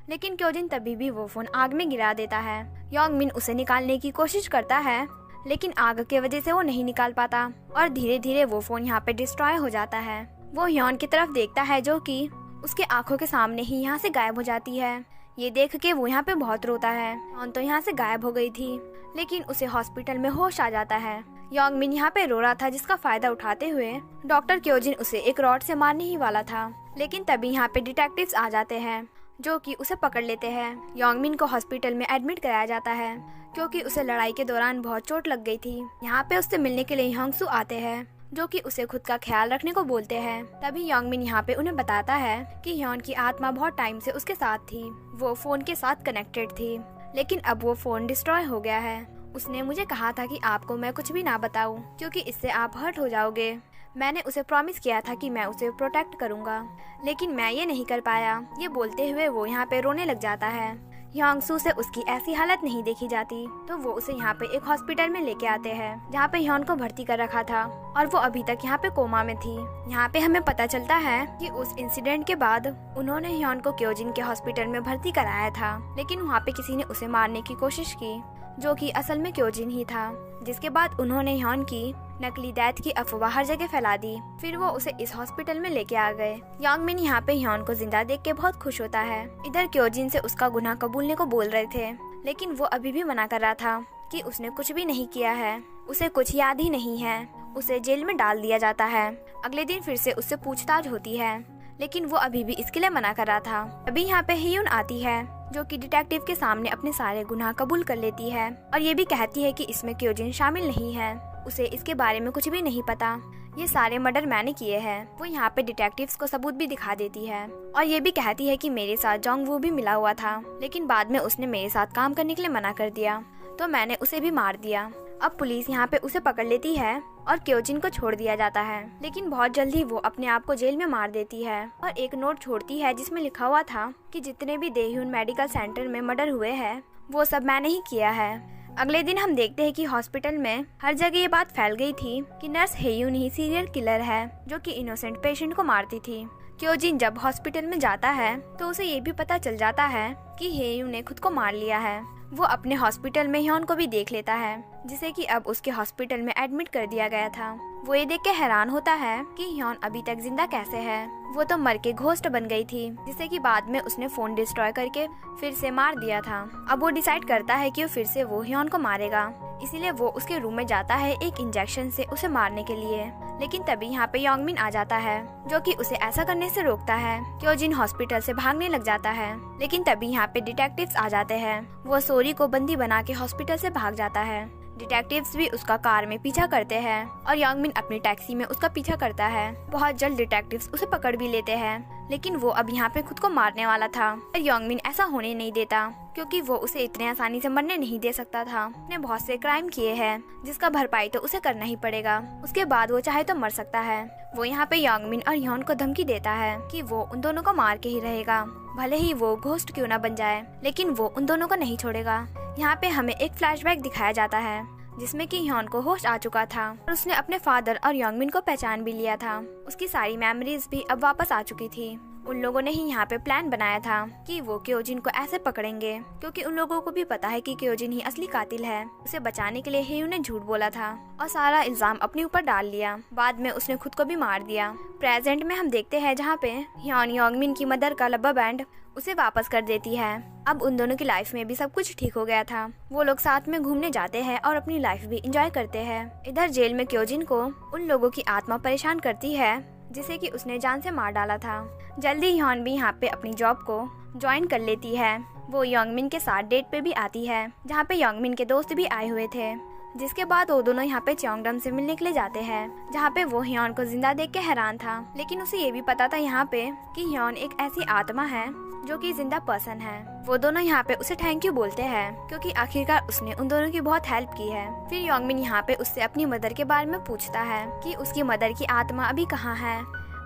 लेकिन क्योजिन तभी भी वो फोन आग में गिरा देता है। योंगमिन उसे निकालने की कोशिश करता है, लेकिन आग की वजह से वो नहीं निकाल पाता और धीरे धीरे वो फोन यहाँ पे डिस्ट्रॉय हो जाता है। वो ह्योन की तरफ देखता है जो कि उसके आंखों के सामने ही यहाँ से गायब हो जाती है। ये देख के वो यहाँ पे बहुत रोता है। ह्योन तो यहाँ से गायब हो गई थी, लेकिन उसे हॉस्पिटल में होश आ जाता है। योंगमिन यहाँ पे रो रहा था, जिसका फायदा उठाते हुए डॉक्टर क्योजिन उसे एक रॉड से मारने ही वाला था, लेकिन तभी यहाँ पे डिटेक्टिव्स आ जाते हैं जो कि उसे पकड़ लेते हैं। योंगमिन को हॉस्पिटल में एडमिट कराया जाता है क्योंकि उसे लड़ाई के दौरान बहुत चोट लग गई थी। यहाँ पे उससे मिलने के लिए ह्योंगसू आते हैं जो कि उसे खुद का ख्याल रखने को बोलते हैं। तभी योंगमिन यहाँ पे उन्हें बताता है कि ह्योन की आत्मा बहुत टाइम से उसके साथ थी, वो फोन के साथ कनेक्टेड थी, लेकिन अब वो फोन डिस्ट्रॉय हो गया है। उसने मुझे कहा था कि आपको मैं कुछ भी ना बताऊं क्योंकि इससे आप हर्ट हो जाओगे। मैंने उसे प्रॉमिस किया था कि मैं उसे प्रोटेक्ट करूंगा, लेकिन मैं ये नहीं कर पाया। ये बोलते हुए वो यहाँ पे रोने लग जाता है। ह्योंग-सू से उसकी ऐसी हालत नहीं देखी जाती, तो वो उसे यहाँ पे एक हॉस्पिटल में लेके आते हैं जहाँ पे ह्योन को भर्ती कर रखा था और वो अभी तक यहाँ पे कोमा में थी। यहाँ पे हमें पता चलता है कि उस इंसिडेंट के बाद उन्होंने ह्योन को क्योजिन के हॉस्पिटल में भर्ती कराया था, लेकिन वहाँ पे किसी ने उसे मारने की कोशिश की जो कि असल में क्योजिन ही था। जिसके बाद उन्होंने ह्योन की नकली डेथ की अफवाह हर जगह फैला दी। फिर वो उसे इस हॉस्पिटल में लेके आ गए। यांगमिन यहाँ पे ह्योन को जिंदा देख के बहुत खुश होता है। इधर क्योजिन से उसका गुनाह कबूलने को बोल रहे थे, लेकिन वो अभी भी मना कर रहा था कि उसने कुछ भी नहीं किया है, उसे कुछ याद ही नहीं है। उसे जेल में डाल दिया जाता है। अगले दिन फिर से उससे पूछताछ होती है, लेकिन वो अभी भी इसके लिए मना कर रहा था। अभी यहाँ पे हेयुन आती है जो कि डिटेक्टिव के सामने अपने सारे गुनाह कबूल कर लेती है और ये भी कहती है कि इसमें क्योजिन शामिल नहीं है, उसे इसके बारे में कुछ भी नहीं पता, ये सारे मर्डर मैंने किए हैं। वो यहाँ पे डिटेक्टिव्स को सबूत भी दिखा देती है और ये भी कहती है कि मेरे साथ जोंग वू भी मिला हुआ था, लेकिन बाद में उसने मेरे साथ काम करने के लिए मना कर दिया, तो मैंने उसे भी मार दिया। अब पुलिस यहाँ पे उसे पकड़ लेती है और क्योजिन को छोड़ दिया जाता है, लेकिन बहुत जल्दी वो अपने आप को जेल में मार देती है और एक नोट छोड़ती है जिसमें लिखा हुआ था कि जितने भी देह्यून मेडिकल सेंटर में मर्डर हुए हैं वो सब मैंने ही किया है। अगले दिन हम देखते हैं कि हॉस्पिटल में हर जगह ये बात फैल गई थी कि नर्स हेयुन ही सीरियल किलर है जो कि इनोसेंट पेशेंट को मारती थी। क्योजिन जब हॉस्पिटल में जाता है तो उसे ये भी पता चल जाता है कि हेयुन ने खुद को मार लिया है। वो अपने हॉस्पिटल में ह्योन को भी देख लेता है, जिसे कि अब उसके हॉस्पिटल में एडमिट कर दिया गया था। वो ये देख के हैरान होता है कि ह्योन अभी तक जिंदा कैसे है। वो तो मर के घोस्ट बन गई थी, जिसे कि बाद में उसने फोन डिस्ट्रॉय करके फिर से मार दिया था। अब वो डिसाइड करता है कि वो फिर से वो ह्योन को मारेगा, इसीलिए वो उसके रूम में जाता है एक इंजेक्शन से उसे मारने के लिए। लेकिन तभी यहाँ पे यांगमिन आ जाता है जो कि उसे ऐसा करने से रोकता है। क्योजिन हॉस्पिटल से भागने लग जाता है, लेकिन तभी यहाँ पे डिटेक्टिव्स आ जाते हैं। वो सोरी को बंदी बना के हॉस्पिटल से भाग जाता है। डिटेक्टिव्स भी उसका कार में पीछा करते हैं और यांगमिन अपनी टैक्सी में उसका पीछा करता है। बहुत जल्द डिटेक्टिव्स उसे पकड़ भी लेते हैं, लेकिन वो अब यहाँ पे खुद को मारने वाला था और यांगमिन ऐसा होने नहीं देता, क्योंकि वो उसे इतने आसानी से मरने नहीं दे सकता था। उसने बहुत से क्राइम किए हैं जिसका भरपाई तो उसे करना ही पड़ेगा, उसके बाद वो चाहे तो मर सकता है। वो यहाँ पे यांगमिन और ह्योन को धमकी देता है कि वो उन दोनों को मार के ही रहेगा, भले ही वो घोस्ट क्यों ना बन जाए, लेकिन वो उन दोनों को नहीं छोड़ेगा। यहाँ पे हमें एक फ्लैशबैक दिखाया जाता है जिसमें कि ह्योन को होश आ चुका था और उसने अपने फादर और यांगमिन को पहचान भी लिया था। उसकी सारी मेमोरीज भी अब वापस आ चुकी थी। उन लोगों ने ही यहाँ पे प्लान बनाया था कि वो क्योजिन को ऐसे पकड़ेंगे, क्योंकि उन लोगों को भी पता है कि क्योजिन ही असली कातिल है। उसे बचाने के लिए हेयुन ने झूठ बोला था और सारा इल्जाम अपने ऊपर डाल लिया। बाद में उसने खुद को भी मार दिया। प्रेजेंट में हम देखते हैं जहाँ पे ह्योन यांगमिन की मदर का रबर बैंड उसे वापस कर देती है। अब उन दोनों की लाइफ में भी सब कुछ ठीक हो गया था। वो लोग साथ में घूमने जाते हैं और अपनी लाइफ भी एंजॉय करते हैं। इधर जेल में क्योजिन को उन लोगों की आत्मा परेशान करती है जिसे कि उसने जान से मार डाला था। जल्दी ह्योन भी यहाँ पे अपनी जॉब को ज्वाइन कर लेती है। वो यांगमिन के साथ डेट पे भी आती है जहाँ पे यांगमिन के दोस्त भी आए हुए थे। जिसके बाद वो दोनों यहाँ पे चोंगडम से मिलने के लिए जाते हैं, जहाँ पे वो ह्योन को जिंदा देख के हैरान था, लेकिन उसे ये भी पता था यहाँ पे कि ह्योन एक ऐसी आत्मा है जो कि जिंदा पर्सन है। वो दोनों यहाँ पे उसे थैंक यू बोलते हैं, क्योंकि आखिरकार उसने उन दोनों की बहुत हेल्प की है। फिर यांगमिन यहाँ पे उससे अपनी मदर के बारे में पूछता है कि उसकी मदर की आत्मा अभी कहाँ है,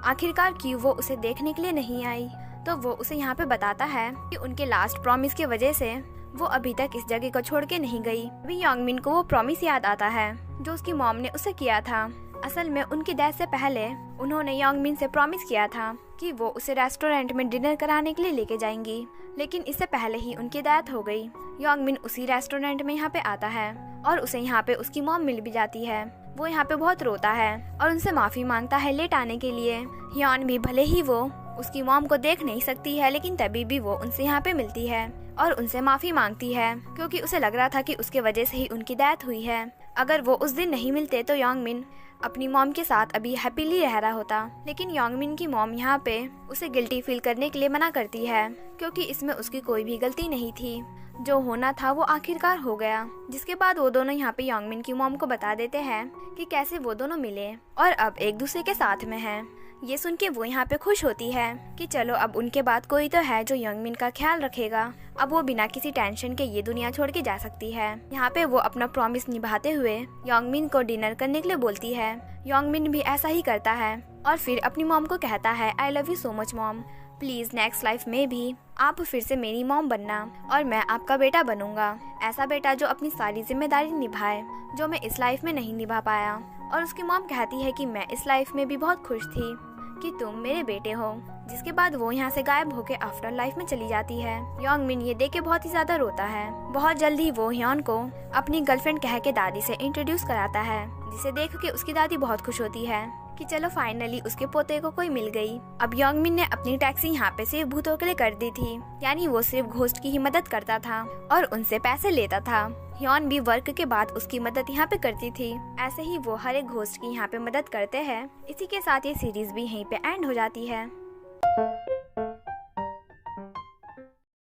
आखिरकार क्यों वो उसे देखने के लिए नहीं आई। तो वो उसे यहाँ पे बताता है कि उनके लास्ट प्रॉमिस की वजह से वो अभी तक इस जगह को छोड़ के नहीं गई। अभी यांगमिन को वो प्रॉमिस याद आता है जो उसकी मॉम ने उसे किया था। असल में उनकी डेथ से पहले उन्होंने यांगमिन से प्रॉमिस किया था कि वो उसे रेस्टोरेंट में डिनर कराने के लिए लेके जाएंगी, लेकिन इससे पहले ही उनकी डेथ हो गई। यांगमिन उसी रेस्टोरेंट में यहाँ पे आता है और उसे यहाँ पे उसकी मॉम मिल भी जाती है। वो यहाँ पे बहुत रोता है और उनसे माफी मांगता है लेट आने के लिए। ह्योन भी भले ही वो उसकी मॉम को देख नहीं सकती है, लेकिन तभी भी वो उनसे यहाँ पे मिलती है और उनसे माफी मांगती है, क्योंकि उसे लग रहा था कि उसके वजह से ही उनकी डेथ हुई है। अगर वो उस दिन नहीं मिलते तो यांगमिन अपनी मॉम के साथ अभी हैप्पीली रह रहा होता। लेकिन यांगमिन की मॉम यहाँ पे उसे गिल्टी फील करने के लिए मना करती है, क्योंकि इसमें उसकी कोई भी गलती नहीं थी। जो होना था वो आखिरकार हो गया। जिसके बाद वो दोनों यहाँ पे यांगमिन की मॉम को बता देते हैं कि कैसे वो दोनों मिले और अब एक दूसरे के साथ में हैं। ये सुन के वो यहाँ पे खुश होती है कि चलो अब उनके बाद कोई तो है जो यांगमिन का ख्याल रखेगा। अब वो बिना किसी टेंशन के ये दुनिया छोड़ के जा सकती है। यहाँ पे वो अपना प्रॉमिस निभाते हुए यांगमिन को डिनर करने के लिए बोलती है। यांगमिन भी ऐसा ही करता है और फिर अपनी मॉम को कहता है I love you so much mom. Please next life में भी आप फिर से मेरी मॉम बनना और मैं आपका बेटा बनूंगा, ऐसा बेटा जो अपनी सारी जिम्मेदारी निभाए जो मैं इस लाइफ में नहीं निभा पाया। और उसकी मॉम कहती है कि मैं इस लाइफ में भी बहुत खुश थी कि तुम मेरे बेटे हो। जिसके बाद वो यहाँ से गायब होकर आफ्टर लाइफ में चली जाती है। योंगमिन ये देख के बहुत ही ज्यादा रोता है। बहुत जल्दी वो ह्योन को अपनी गर्लफ्रेंड कह के दादी से इंट्रोड्यूस कराता है, जिसे देख के उसकी दादी बहुत खुश होती है कि चलो फाइनली उसके पोते को कोई मिल गई। अब योंगमिन ने अपनी टैक्सी यहाँ पे सिर्फ भूतों के लिए कर दी थी, यानी वो सिर्फ घोस्ट की ही मदद करता था और उनसे पैसे लेता था। ह्योन भी वर्क के बाद उसकी मदद यहाँ पे करती थी। ऐसे ही वो हर एक घोस्ट की यहाँ पे मदद करते हैं। इसी के साथ ये सीरीज भी यहीं पे एंड हो जाती है।